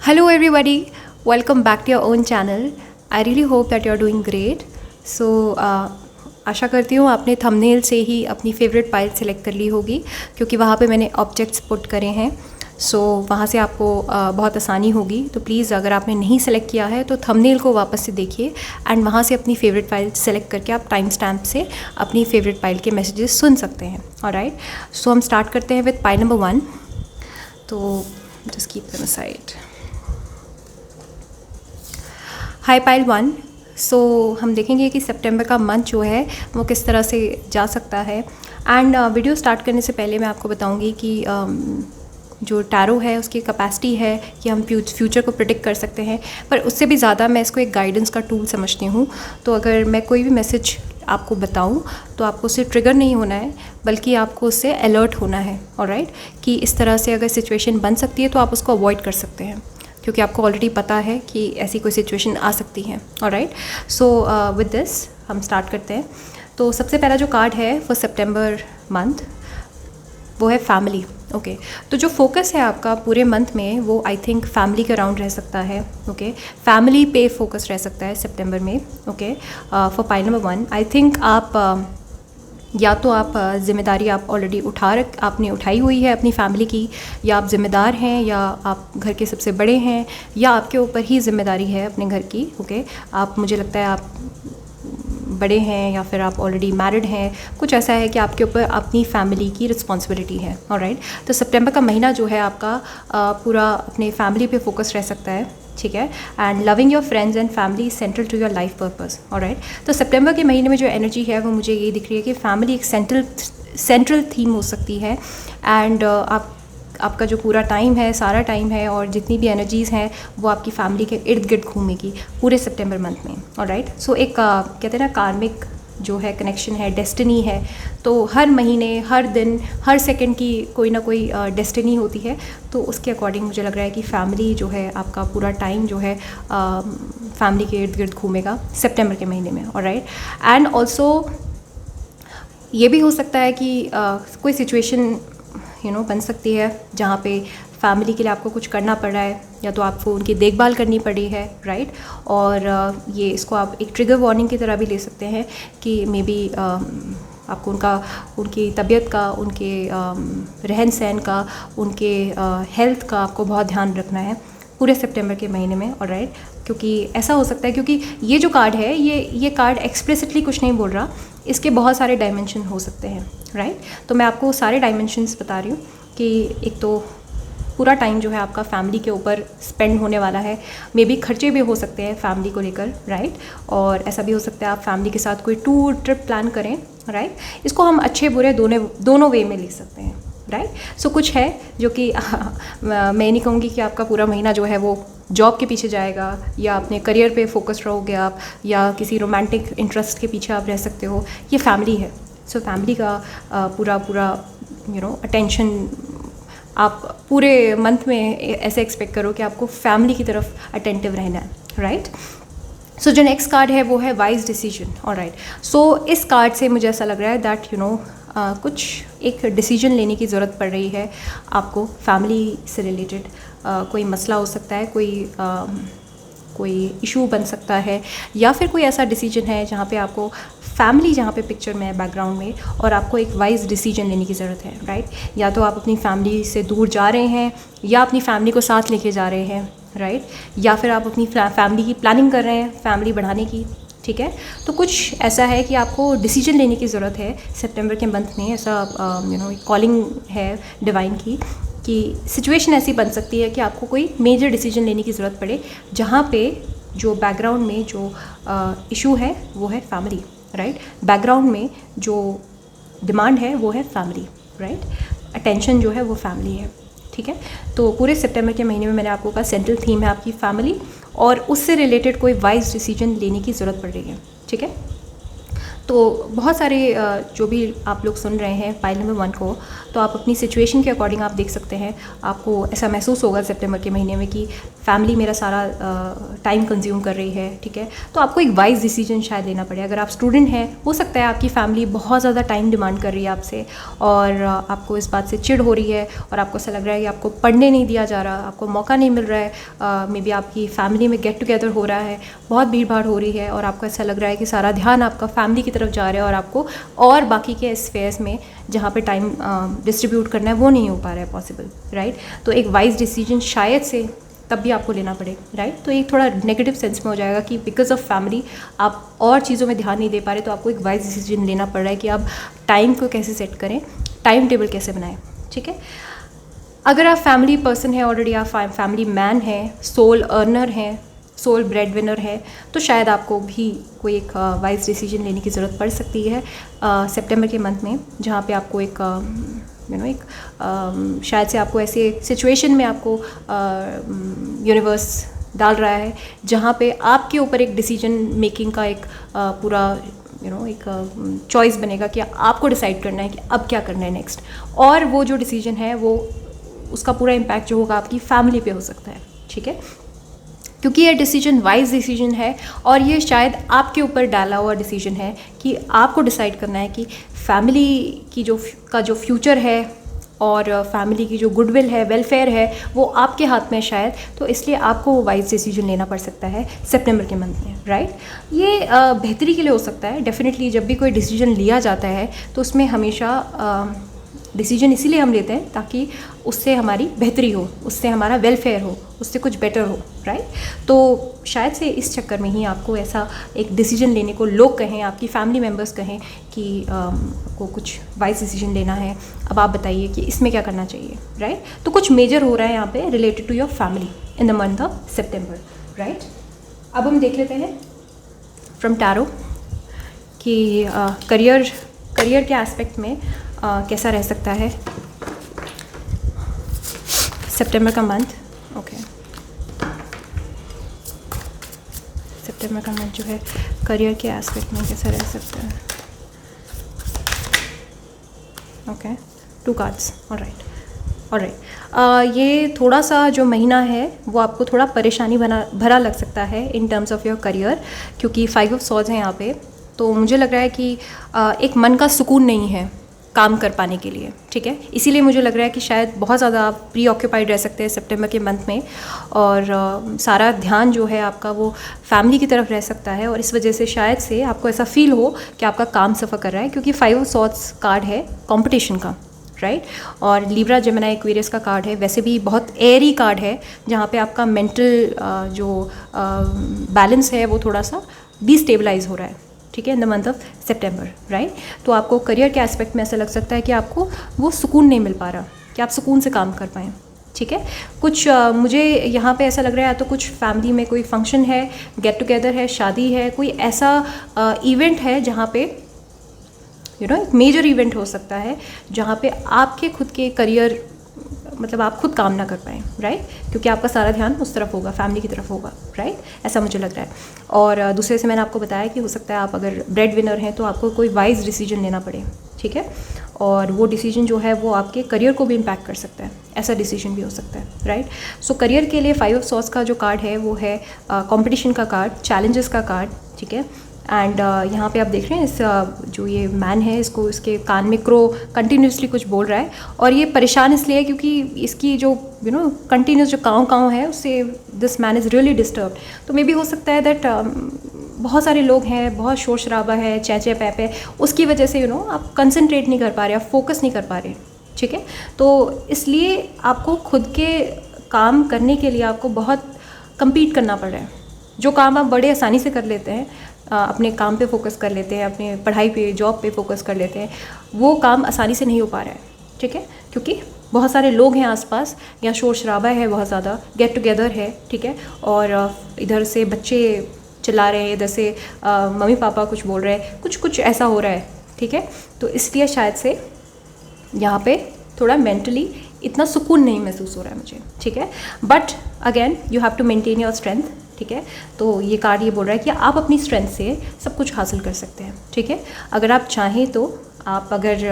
Hello everybody, welcome back to your own channel. I really hope that you're doing great. So आशा करती हूँ आपने thumbnail से ही अपनी favourite file select कर ली होगी क्योंकि वहाँ पे मैंने ऑब्जेक्ट्स पुट करे हैं. सो वहाँ से आपको बहुत आसानी होगी. तो प्लीज़ अगर आपने नहीं सेलेक्ट किया है तो थंबनेल को वापस से देखिए एंड वहाँ से अपनी फेवरेट फाइल सेलेक्ट करके आप टाइम स्टैम्प से अपनी फेवरेट फाइल के मैसेजेस सुन सकते हैं. ऑलराइट, सो हम स्टार्ट करते हैं विद फाइल नंबर 1. तो just keep them aside. High pile 1. सो हम देखेंगे कि सितंबर का मंथ जो है वो किस तरह से जा सकता है. एंड वीडियो स्टार्ट करने से पहले मैं आपको बताऊंगी कि जो टैरो है उसकी कैपेसिटी है कि हम फ्यूचर को प्रिडिक्ट कर सकते हैं, पर उससे भी ज़्यादा मैं इसको एक गाइडेंस का टूल समझती हूँ. तो अगर मैं कोई भी मैसेज आपको बताऊँ तो आपको उससे ट्रिगर नहीं होना है, बल्कि आपको उससे अलर्ट होना है. ऑलराइट, कि इस तरह से अगर सिचुएशन बन सकती है तो आप उसको अवॉइड कर सकते हैं क्योंकि आपको ऑलरेडी पता है कि ऐसी कोई सिचुएशन आ सकती है. ऑलराइट, सो विद दिस हम स्टार्ट करते हैं. तो सबसे पहला जो कार्ड है फॉर सितंबर मंथ वो है फैमिली. ओके, तो जो फोकस है आपका पूरे मंथ में वो आई थिंक फैमिली के अराउंड रह सकता है. ओके, फैमिली पे फोकस रह सकता है सितंबर में. Okay, for pile number 1 I think आप या तो आप ज़िम्मेदारी आप ऑलरेडी आपने उठाई हुई है अपनी फैमिली की, या आप ज़िम्मेदार हैं, या आप घर के सबसे बड़े हैं, या आपके ऊपर ही ज़िम्मेदारी है अपने घर की. ओके, आप मुझे लगता है आप बड़े हैं या फिर आप ऑलरेडी मैरिड हैं. कुछ ऐसा है कि आपके ऊपर अपनी फैमिली की रिस्पॉन्सिबिलिटी है. ऑलराइट, तो सितंबर का महीना जो है आपका पूरा अपने फैमिली पे फोकस रह सकता है. ठीक है, and loving your friends and family central to your life purpose. Alright, तो सितंबर के महीने में जो एनर्जी है वो मुझे ये दिख रही है कि फैमिली एक सेंट्रल थीम हो सकती है. एंड आपका जो पूरा टाइम है, सारा टाइम है और जितनी भी एनर्जीज़ हैं वो आपकी फैमिली के इर्द गिर्द घूमेगी पूरे सितंबर मंथ में. ऑलराइट, सो एक कहते हैं ना कार्मिक जो है कनेक्शन है, डेस्टिनी है. तो हर महीने, हर दिन, हर सेकंड की कोई ना कोई डेस्टिनी होती है. तो उसके अकॉर्डिंग मुझे लग रहा है कि फैमिली जो है आपका पूरा टाइम जो है फैमिली के इर्द गिर्द घूमेगा सितंबर के महीने में. ऑलराइट, एंड ऑल्सो ये भी हो सकता है कि कोई सिचुएशन बन सकती है जहाँ पे फैमिली के लिए आपको कुछ करना पड़ रहा है, या तो आपको उनकी देखभाल करनी पड़ी है. राइट, और ये इसको आप एक ट्रिगर वार्निंग की तरह भी ले सकते हैं कि मे बी आपको उनकी तबीयत का, उनके रहन सहन का, उनके हेल्थ का आपको बहुत ध्यान रखना है पूरे सितंबर के महीने में. ऑलराइट, क्योंकि ऐसा हो सकता है क्योंकि ये जो कार्ड है ये कार्ड एक्सप्लिसिटली कुछ नहीं बोल रहा, इसके बहुत सारे डायमेंशन हो सकते हैं. राइट, तो मैं आपको सारे डायमेंशंस बता रही हूँ कि एक तो पूरा टाइम जो है आपका फैमिली के ऊपर स्पेंड होने वाला है. मे बी खर्चे भी हो सकते हैं फैमिली को लेकर. राइट, और ऐसा भी हो सकता है आप फैमिली के साथ कोई टूर ट्रिप प्लान करें. राइट, इसको हम अच्छे बुरे दोनों वे में ले सकते हैं. राइट, सो कुछ है जो कि मैं नहीं कहूँगी कि आपका पूरा महीना जो है वो जॉब के पीछे जाएगा या अपने करियर पे फोकस्ड रहोगे आप, या किसी रोमांटिक इंटरेस्ट के पीछे आप रह सकते हो. ये फैमिली है. सो फैमिली का पूरा अटेंशन आप पूरे मंथ में ऐसे एक्सपेक्ट करो कि आपको फैमिली की तरफ अटेंटिव रहना है. राइट, सो जो नेक्स्ट कार्ड है वो है वाइज डिसीजन. ऑलराइट, सो इस कार्ड से मुझे ऐसा लग रहा है दैट कुछ एक डिसीजन लेने की ज़रूरत पड़ रही है आपको फैमिली से रिलेटेड. कोई मसला हो सकता है, कोई इशू बन सकता है, या फिर कोई ऐसा डिसीजन है जहाँ पे आपको फैमिली जहाँ पे पिक्चर में है बैकग्राउंड में, और आपको एक वाइज डिसीजन लेने की ज़रूरत है. राइट, या तो आप अपनी फैमिली से दूर जा रहे हैं या अपनी फैमिली को साथ लेके जा रहे हैं. राइट, या फिर आप अपनी फैमिली की प्लानिंग कर रहे हैं, फैमिली बढ़ाने की. ठीक है, तो कुछ ऐसा है कि आपको डिसीजन लेने की ज़रूरत है सितंबर के मंथ में. ऐसा कॉलिंग है डिवाइन की कि सिचुएशन ऐसी बन सकती है कि आपको कोई मेजर डिसीजन लेने की ज़रूरत पड़े जहाँ पे जो बैकग्राउंड में जो इशू है वो है फैमिली. राइट, बैकग्राउंड में जो डिमांड है वो है फैमिली. राइट, अटेंशन जो है वो फैमिली है. ठीक है, तो पूरे सितंबर के महीने में मैंने आपको कहा सेंट्रल थीम है आपकी फैमिली, और उससे रिलेटेड कोई वाइज डिसीजन लेने की ज़रूरत पड़ रही है. ठीक है, तो बहुत सारे जो भी आप लोग सुन रहे हैं पाइल नंबर 1 को, तो आप अपनी सिचुएशन के अकॉर्डिंग आप देख सकते हैं। आपको ऐसा महसूस होगा सितंबर के महीने में कि फैमिली मेरा सारा टाइम कंज्यूम कर रही है, ठीक है। तो आपको एक वाइज डिसीजन शायद लेना पड़े। अगर आप स्टूडेंट हैं, हो सकता है आपकी फैमिली बहुत ज़्यादा टाइम डिमांड कर रही है आपसे, और आपको इस बात से चिढ़ हो रही है, और आपको ऐसा लग रहा है कि आपको पढ़ने नहीं दिया जा रहा, आपको मौका नहीं मिल रहा है। मे बी आपकी फैमिली में गेट टुगेदर हो रहा है, बहुत भीड़ भाड़ हो रही है, और आपको ऐसा लग रहा है कि सारा ध्यान आपका फैमिली की तरफ जा रहा है, और आपको और बाकी के स्फेयर्स में जहाँ पे टाइम डिस्ट्रीब्यूट करना है वो नहीं हो पा रहा है पॉसिबल, राइट। तो एक वाइज डिसीजन शायद से तब भी आपको लेना पड़े, राइट। तो एक थोड़ा नेगेटिव सेंस में हो जाएगा कि बिकॉज ऑफ फैमिली आप और चीज़ों में ध्यान नहीं दे पा रहे, तो आपको एक वाइज डिसीजन लेना पड़ रहा है कि आप टाइम को कैसे सेट करें, टाइम टेबल कैसे बनाएं, ठीक है। अगर आप फैमिली पर्सन है, ऑलरेडी आप फैमिली मैन हैं, सोल अर्नर हैं, सोल ब्रेड विनर है, तो शायद आपको भी कोई एक वाइज डिसीजन लेने की ज़रूरत पड़ सकती है सितंबर के मंथ में, जहाँ पे आपको एक शायद से आपको ऐसे सिचुएशन में आपको यूनिवर्स डाल रहा है जहाँ पे आपके ऊपर एक डिसीजन मेकिंग का एक पूरा एक चॉइस बनेगा कि आपको डिसाइड करना है कि अब क्या करना है नेक्स्ट। और वो जो डिसीजन है वो उसका पूरा इम्पैक्ट जो होगा आपकी फैमिली पे हो सकता है, ठीक है। क्योंकि ये डिसीजन वाइज डिसीजन है, और ये शायद आपके ऊपर डाला हुआ डिसीजन है कि आपको डिसाइड करना है कि फैमिली की जो फ्यूचर है और फैमिली की जो गुडविल है, वेलफेयर है, वो आपके हाथ में है शायद। तो इसलिए आपको वो वाइज डिसीजन लेना पड़ सकता है सितंबर के मंथ में, राइट। ये बेहतरी के लिए हो सकता है डेफिनेटली। जब भी कोई डिसीजन लिया जाता है तो उसमें हमेशा डिसीजन इसीलिए हम लेते हैं ताकि उससे हमारी बेहतरी हो, उससे हमारा वेलफेयर हो, उससे कुछ बेटर हो, राइट। तो शायद से इस चक्कर में ही आपको ऐसा एक डिसीजन लेने को लोग कहें, आपकी फैमिली मेम्बर्स कहें कि आपको कुछ वाइज डिसीजन लेना है, अब आप बताइए कि इसमें क्या करना चाहिए, राइट। तो कुछ मेजर हो रहा है यहाँ पे related to your family in the month of September, right. अब हम देख लेते हैं फ्रॉम टैरो कि करियर के एस्पेक्ट में कैसा रह सकता है सितंबर का मंथ। ओके, सितंबर का मंथ जो है करियर के एस्पेक्ट में कैसा रह सकता है। Okay, 2 cards, alright. ये थोड़ा सा जो महीना है वो आपको थोड़ा परेशानी भरा लग सकता है in terms of your career, क्योंकि 5 ऑफ सॉर्ड्स हैं यहाँ पे। तो मुझे लग रहा है कि एक मन का सुकून नहीं है काम कर पाने के लिए, ठीक है। इसीलिए मुझे लग रहा है कि शायद बहुत ज़्यादा आप प्री ऑक्यूपाइड रह सकते हैं सितंबर के मंथ में, और सारा ध्यान जो है आपका वो फैमिली की तरफ रह सकता है, और इस वजह से शायद से आपको ऐसा फील हो कि आपका काम सफ़र कर रहा है, क्योंकि 5 ऑफ सॉर्ड्स कार्ड है कंपटीशन का, राइट। और लिब्रा जेमिनी एक्वेरियस का कार्ड है, वैसे भी बहुत एयरी कार्ड है, जहाँ पे आपका मेंटल जो बैलेंस है वो थोड़ा सा डिस्टेबलाइज हो रहा है, ठीक है, in the month of September, right. तो आपको करियर के एस्पेक्ट में ऐसा लग सकता है कि आपको वो सुकून नहीं मिल पा रहा कि आप सुकून से काम कर पाएँ, ठीक है। कुछ मुझे यहाँ पे ऐसा लग रहा है, या तो कुछ फैमिली में कोई फंक्शन है, गेट टुगेदर है, शादी है, कोई ऐसा इवेंट है जहाँ पे एक मेजर इवेंट हो सकता है जहाँ पे आपके खुद के करियर मतलब आप खुद काम ना कर पाएँ, राइट, क्योंकि आपका सारा ध्यान उस तरफ होगा, फैमिली की तरफ होगा, राइट, ऐसा मुझे लग रहा है। और दूसरे से मैंने आपको बताया कि हो सकता है आप अगर ब्रेड विनर हैं तो आपको कोई वाइज डिसीजन लेना पड़े, ठीक है, और वो डिसीजन जो है वो आपके करियर को भी इम्पैक्ट कर सकता है, ऐसा डिसीजन भी हो सकता है, राइट। सो करियर के लिए 5 ऑफ सॉर्ड्स का जो कार्ड है वो है कंपटीशन का कार्ड, चैलेंजेस का कार्ड, ठीक है। एंड यहाँ पे आप देख रहे हैं इस जो ये मैन है, इसको इसके कान में क्रो कंटिन्यूसली कुछ बोल रहा है, और ये परेशान इसलिए क्योंकि इसकी जो कंटिन्यूस जो काँव है उससे this man is really disturbed. तो मे बी हो सकता है दैट बहुत सारे लोग हैं, बहुत शोर शराबा है, चै पै, उसकी वजह से आप कंसंट्रेट नहीं कर पा रहे, आप फोकस नहीं कर पा रहे, ठीक है। तो इसलिए आपको खुद के काम करने के लिए आपको बहुत कम्पीट करना पड़ रहा है। जो काम आप बड़े आसानी से कर लेते हैं, अपने काम पे फोकस कर लेते हैं, अपने पढ़ाई पे, जॉब पे फोकस कर लेते हैं, वो काम आसानी से नहीं हो पा रहा है, ठीक है, क्योंकि बहुत सारे लोग हैं आसपास, या शोर शराबा है बहुत ज़्यादा, गेट टुगेदर है, ठीक है, और इधर से बच्चे चिल्ला रहे हैं, इधर से मम्मी पापा कुछ बोल रहे हैं, कुछ ऐसा हो रहा है, ठीक है। तो इसलिए शायद से यहाँ पे थोड़ा मेंटली इतना सुकून नहीं महसूस हो रहा है मुझे, ठीक है। But again you have to maintain your strength, ठीक है। तो ये कार्ड ये बोल रहा है कि आप अपनी स्ट्रेंथ से सब कुछ हासिल कर सकते हैं, ठीक है। अगर आप चाहें तो आप अगर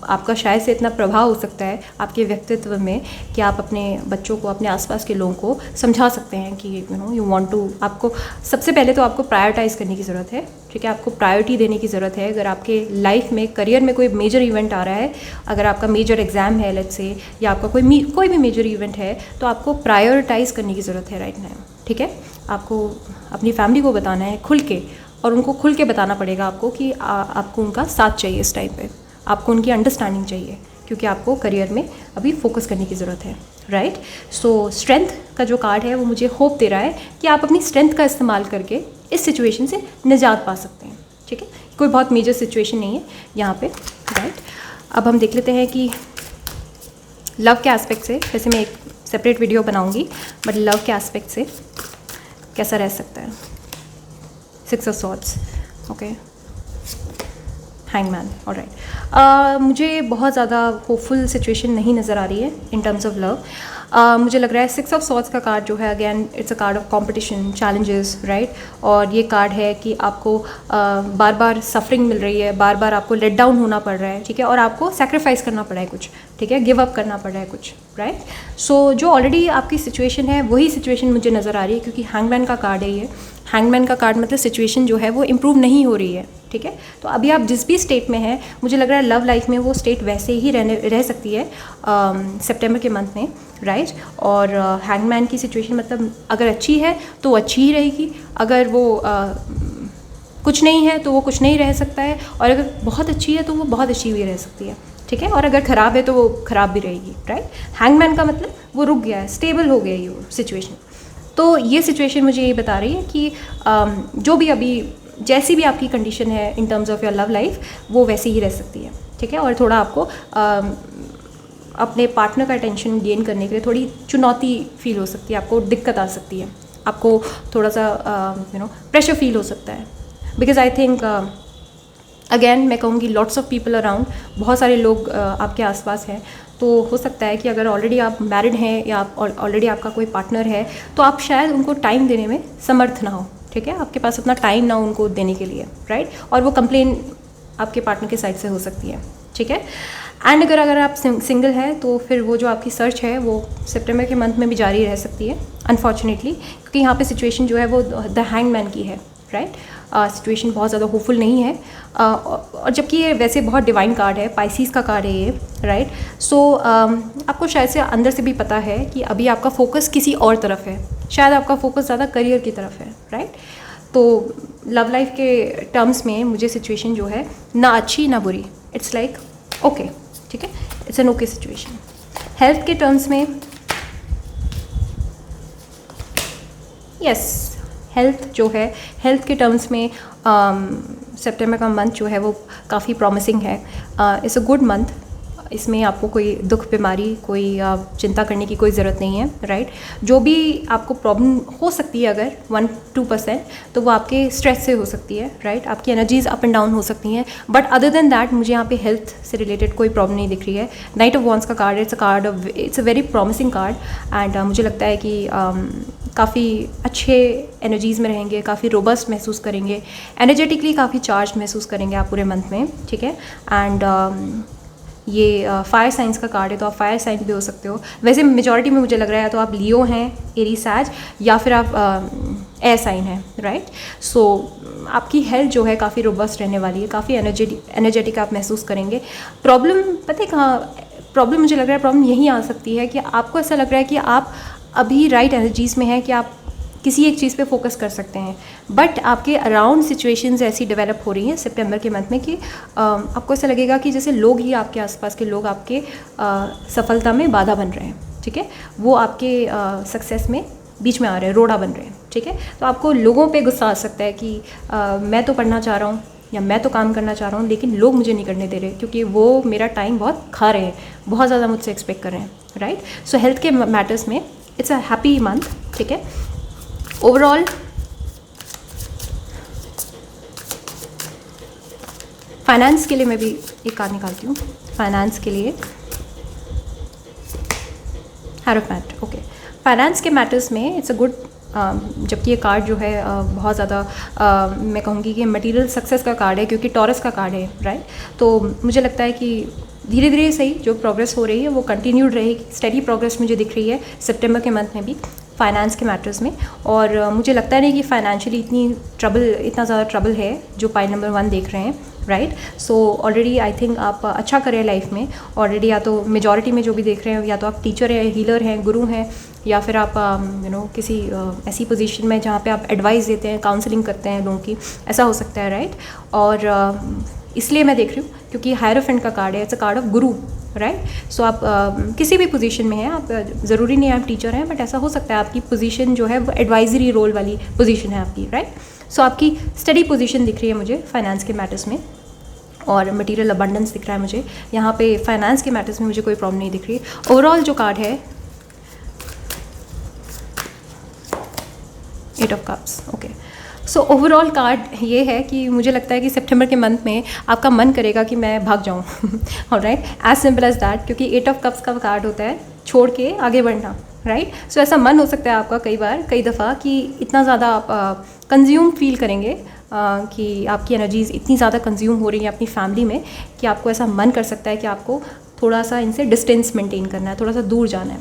आपका शायद से इतना प्रभाव हो सकता है आपके व्यक्तित्व में कि आप अपने बच्चों को, अपने आसपास के लोगों को समझा सकते हैं कि यू वांट टू, आपको सबसे पहले तो आपको प्रायोरिटाइज़ करने की ज़रूरत है, ठीक है। आपको प्रायोरिटी देने की ज़रूरत है। अगर आपके लाइफ में, करियर में कोई मेजर इवेंट आ रहा है, अगर आपका मेजर एग्ज़ाम है लेट्स से, या आपका कोई भी मेजर इवेंट है, तो आपको प्रायोरिटाइज़ करने की ज़रूरत है राइट नाउ, ठीक है। आपको अपनी फैमिली को बताना है खुल के, और उनको खुल के बताना पड़ेगा आपको कि आपको उनका साथ चाहिए इस टाइम पे, आपको उनकी अंडरस्टैंडिंग चाहिए, क्योंकि आपको करियर में अभी फोकस करने की ज़रूरत है, राइट। सो स्ट्रेंथ का जो कार्ड है वो मुझे होप दे रहा है कि आप अपनी स्ट्रेंथ का इस्तेमाल करके इस सिचुएशन से निजात पा सकते हैं, ठीक है। कोई बहुत मेजर सिचुएशन नहीं है यहाँ पे, राइट। अब हम देख लेते हैं कि लव के एस्पेक्ट से, वैसे मैं एक सेपरेट वीडियो बनाऊँगी, बट लव के एस्पेक्ट से कैसा रह सकता है। 6 of swords, okay, hangman, alright. मुझे बहुत ज़्यादा होपफुल सिचुएशन नहीं नज़र आ रही है इन टर्म्स ऑफ लव। मुझे लग रहा है 6 ऑफ सॉर्ड्स का कार्ड जो है, again it's a card of competition, challenges, right. और ये कार्ड है कि आपको बार बार सफरिंग मिल रही है, बार बार आपको लेट डाउन होना पड़ रहा है, ठीक है, और आपको सेक्रीफाइस करना पड़ा है कुछ, ठीक है, गिव अप करना पड़ा है कुछ, राइट। सो जो ऑलरेडी आपकी सिचुएशन है वही सिचुएशन मुझे नज़र आ रही है, क्योंकि हैंगमैन का कार्ड है ये। हैंगमैन का कार्ड मतलब सिचुएशन जो है वो इम्प्रूव नहीं हो रही है, ठीक है। तो अभी आप जिस भी स्टेट में हैं, मुझे लग रहा है लव लाइफ में वो स्टेट वैसे ही रह सकती है सितंबर के मंथ में, राइट। और हैंगमैन की सिचुएशन मतलब अगर अच्छी है तो वो अच्छी ही रहेगी, अगर वो कुछ नहीं है तो वो कुछ नहीं रह सकता है, और अगर बहुत अच्छी है तो वो बहुत अच्छी भी रह सकती है, ठीक है। और अगर ख़राब है तो वो ख़राब भी रहेगी, राइट। हैंगमैन का मतलब वो रुक गया है, स्टेबल हो गया ये सिचुएशन। तो ये सिचुएशन मुझे ये बता रही है कि जो भी अभी जैसी भी आपकी कंडीशन है in terms of your love life, वो वैसी ही रह सकती है, ठीक है। और थोड़ा आपको अपने पार्टनर का अटेंशन गेन करने के लिए थोड़ी चुनौती फील हो सकती है, आपको दिक्कत आ सकती है, आपको थोड़ा सा प्रेशर फील हो सकता है, बिकॉज आई थिंक अगेन मैं कहूँगी लॉट्स ऑफ पीपल अराउंड, बहुत सारे लोग आपके आसपास हैं। तो हो सकता है कि अगर ऑलरेडी आप मैरिड हैं या आप ऑलरेडी आपका कोई पार्टनर है, तो आप शायद उनको टाइम देने में समर्थ ना हो, ठीक है, आपके पास उतना टाइम ना हो उनको देने के लिए, राइट। और वो कंप्लेन आपके पार्टनर के साइड से हो सकती है, ठीक है। एंड अगर आप सिंगल हैं तो फिर वो जो आपकी सर्च है वो सितंबर के मंथ में भी जारी रह सकती है अनफॉर्चुनेटली, क्योंकि यहाँ पे सिचुएशन जो है वो द हैंगमैन की है, राइट। सिचुएशन बहुत ज़्यादा होपफुल नहीं है, और जबकि ये वैसे बहुत डिवाइन कार्ड है, पाइसीज़ का कार्ड है ये, राइट। सो आपको शायद से अंदर से भी पता है कि अभी आपका फोकस किसी और तरफ है, शायद आपका फोकस ज़्यादा करियर की तरफ है, राइट। तो लव लाइफ के टर्म्स में मुझे सिचुएशन जो है ना अच्छी ना बुरी, इट्स लाइक ओके, ठीक है, it's an okay situation. Health के टर्म्स में यस, हेल्थ जो है, हेल्थ के टर्म्स में सितंबर का मंथ जो है वो काफ़ी प्रॉमिसिंग है। इट्स अ गुड मंथ, इसमें आपको कोई दुख बीमारी, कोई चिंता करने की कोई ज़रूरत नहीं है, राइट। जो भी आपको प्रॉब्लम हो सकती है अगर 1-2%, तो वो आपके स्ट्रेस से हो सकती है, राइट। आपकी एनर्जीज़ अप एंड डाउन हो सकती हैं, बट अदर देन दैट मुझे यहाँ पे हेल्थ से रिलेटेड कोई प्रॉब्लम नहीं दिख रही है। नाइट ऑफ वॉन्ड्स का card, it's a very promising card, and मुझे लगता है कि काफ़ी अच्छे एनर्जीज़ में रहेंगे, काफ़ी रोबस्ट महसूस करेंगे, एनर्जेटिकली काफ़ी चार्ज महसूस करेंगे आप पूरे मंथ में, ठीक है। एंड ये फायर साइंस का कार्ड है, तो आप फायर साइन भी हो सकते हो। वैसे मेजॉरिटी में मुझे लग रहा है तो आप लियो हैं, एरीज, सैज, या फिर आप एयर साइन हैं, राइट। सो आपकी हेल्थ जो है काफ़ी रोबस्ट रहने वाली है, काफ़ी एनर्जेटिक आप महसूस करेंगे। प्रॉब्लम पता है कहाँ प्रॉब्लम मुझे लग रहा है, प्रॉब्लम यही आ सकती है कि आपको ऐसा लग रहा है कि आप अभी राइट एनर्जीज़ में हैं कि आप किसी एक चीज़ पे फोकस कर सकते हैं, बट आपके अराउंड सिचुएशंस ऐसी डेवलप हो रही हैं सितंबर के मंथ में कि आपको ऐसा लगेगा कि जैसे लोग ही, आपके आसपास के लोग आपके सफलता में बाधा बन रहे हैं, ठीक है, वो आपके सक्सेस में बीच में आ रहे हैं, रोड़ा बन रहे हैं, ठीक है। तो आपको लोगों पे गुस्सा आ सकता है कि मैं तो पढ़ना चाह रहा हूँ या मैं तो काम करना चाह रहा हूँ, लेकिन लोग मुझे नहीं करने दे रहे क्योंकि वो मेरा टाइम बहुत खा रहे हैं, बहुत ज़्यादा मुझसे एक्सपेक्ट कर रहे हैं, राइट। सो हेल्थ के मैटर्स में इट्स अ हैप्पी मंथ, ठीक है। ओवरऑल फाइनेंस के लिए मैं भी एक कार्ड निकालती हूँ, फाइनेंस के लिए हैरोफैंट, ओके। फाइनेंस के मैटर्स में इट्स अ गुड, जबकि ये कार्ड जो है बहुत ज़्यादा मैं कहूँगी कि मटेरियल सक्सेस का कार्ड है, क्योंकि टॉरस का कार्ड है, राइट। तो मुझे लगता है कि धीरे धीरे सही जो प्रोग्रेस हो रही है वो कंटिन्यूड रहेगी, स्टडी प्रोग्रेस मुझे दिख रही है सितंबर के मंथ में भी फाइनेंस के मैटर्स में। और मुझे लगता नहीं कि फाइनेंशियली इतना ज़्यादा ट्रबल है जो पाइल नंबर 1 देख रहे हैं, right. So already I think आप अच्छा करें लाइफ में ऑलरेडी, या तो मेजॉरिटी में जो भी देख रहे हैं, या तो आप टीचर हैं, हीलर हैं, गुरु हैं, या फिर आप किसी ऐसी पोजीशन में जहाँ पे आप एडवाइस देते हैं, काउंसलिंग करते हैं लोगों की, ऐसा हो सकता है, राइट। और इसलिए मैं देख रही हूँ क्योंकि हायरोफेंट का कार्ड है, it's a card of Guru, right. सो आप किसी भी पोजीशन में हैं, आप ज़रूरी नहीं आप टीचर हैं, बट ऐसा हो सकता है आपकी पोजीशन जो है वो एडवाइजरी रोल वाली पोजीशन है आपकी, राइट। सो आपकी स्टडी पोजीशन दिख रही है मुझे फाइनेंस के मैटर्स में, और मटेरियल अबंडेंस दिख रहा है मुझे यहाँ पे। फाइनेंस के मैटर्स में मुझे कोई प्रॉब्लम नहीं दिख रही। ओवरऑल जो कार्ड है 8 of cups, okay. So overall card ये है कि मुझे लगता है कि सितंबर के मंथ में आपका मन करेगा कि मैं भाग जाऊँ, alright, as simple as that, क्योंकि 8 ऑफ कप्स का कार्ड होता है छोड़ के आगे बढ़ना, राइट। सो ऐसा मन हो सकता है आपका कई दफ़ा कि इतना ज़्यादा आप कंज्यूम फील करेंगे कि आपकी एनर्जीज़ इतनी ज़्यादा कंज्यूम हो रही है अपनी फैमिली में कि आपको ऐसा मन कर सकता है कि आपको थोड़ा सा इनसे डिस्टेंस मेंटेन करना है, थोड़ा सा दूर जाना है।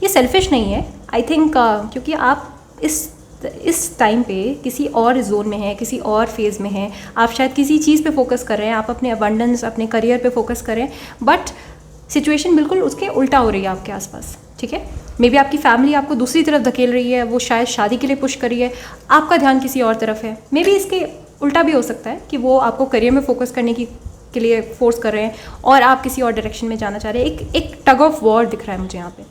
ये सेल्फिश नहीं है आई थिंक, क्योंकि आप इस टाइम पे किसी और जोन में हैं, किसी और फेज़ में हैं, आप शायद किसी चीज़ पे फोकस कर रहे हैं, आप अपने अबंडेंस, अपने करियर पे फोकस कर रहे हैं, बट सिचुएशन बिल्कुल उसके उल्टा हो रही है आपके आसपास, ठीक है। मे बी आपकी फैमिली आपको दूसरी तरफ धकेल रही है, वो शायद शादी के लिए पुश कर रही है, आपका ध्यान किसी और तरफ है। मे बी इसके उल्टा भी हो सकता है कि वो आपको करियर में फोकस करने के लिए फोर्स कर रहे हैं और आप किसी और डायरेक्शन में जाना चाह रहे हैं। एक टग ऑफ वॉर दिख रहा है मुझे यहाँ पे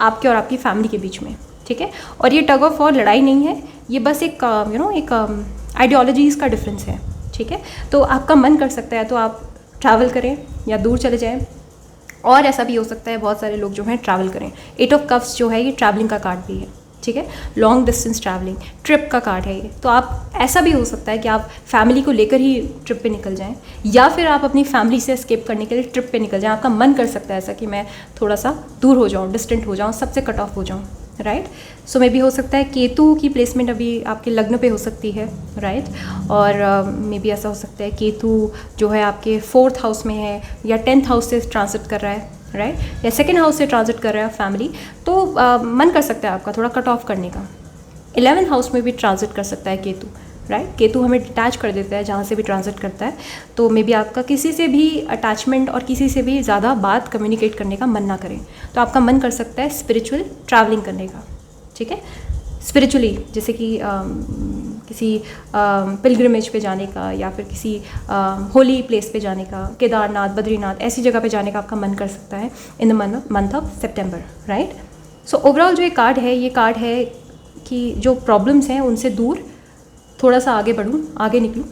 आपके और आपकी फैमिली के बीच में, ठीक है। और ये टग ऑफ वॉर लड़ाई नहीं है, ये बस एक एक आइडियोलॉजीज़ का डिफरेंस है, ठीक है। तो आपका मन कर सकता है तो आप ट्रैवल करें या दूर चले जाएं, और ऐसा भी हो सकता है बहुत सारे लोग जो हैं ट्रैवल करें। 8 ऑफ कप्स जो है ये ट्रैवलिंग का कार्ड भी है, ठीक है, लॉन्ग डिस्टेंस ट्रैवलिंग, ट्रिप का कार्ड है ये। तो आप ऐसा भी हो सकता है कि आप फैमिली को लेकर ही ट्रिप पे निकल जाएं, या फिर आप अपनी फैमिली से एस्केप करने के लिए ट्रिप पे निकल जाएं। आपका मन कर सकता है ऐसा कि मैं थोड़ा सा दूर हो जाऊँ, डिस्टेंट हो जाऊँ, सबसे कट ऑफ हो जाऊँ, राइट। सो मे बी हो सकता है केतु की प्लेसमेंट अभी आपके लग्न पे हो सकती है, राइट। और मे बी ऐसा हो सकता है केतु जो है आपके 4th हाउस में है या 10th हाउस से ट्रांजिट कर रहा है, राइट, या 2nd हाउस से ट्रांजिट कर रहा है फैमिली। तो मन कर सकता है आपका थोड़ा कट ऑफ करने का। 11th हाउस में भी ट्रांजिट कर सकता है केतु, राइट। केतु हमें डिटैच कर देता है जहाँ से भी ट्रांजिट करता है। तो मे बी आपका किसी से भी अटैचमेंट और किसी से भी ज़्यादा बात कम्युनिकेट करने का मन ना करें, तो आपका मन कर सकता है स्पिरिचुअल ट्रैवलिंग करने का, ठीक है। स्पिरिचुअली जैसे कि किसी पिलग्रिमेज पे जाने का, या फिर किसी होली प्लेस पे जाने का, केदारनाथ, बद्रीनाथ, ऐसी जगह पे जाने का आपका मन कर सकता है in the month of September, right. So overall जो ये कार्ड है, ये कार्ड है कि जो प्रॉब्लम्स हैं उनसे दूर थोड़ा सा आगे बढ़ूँ, आगे निकलूँ,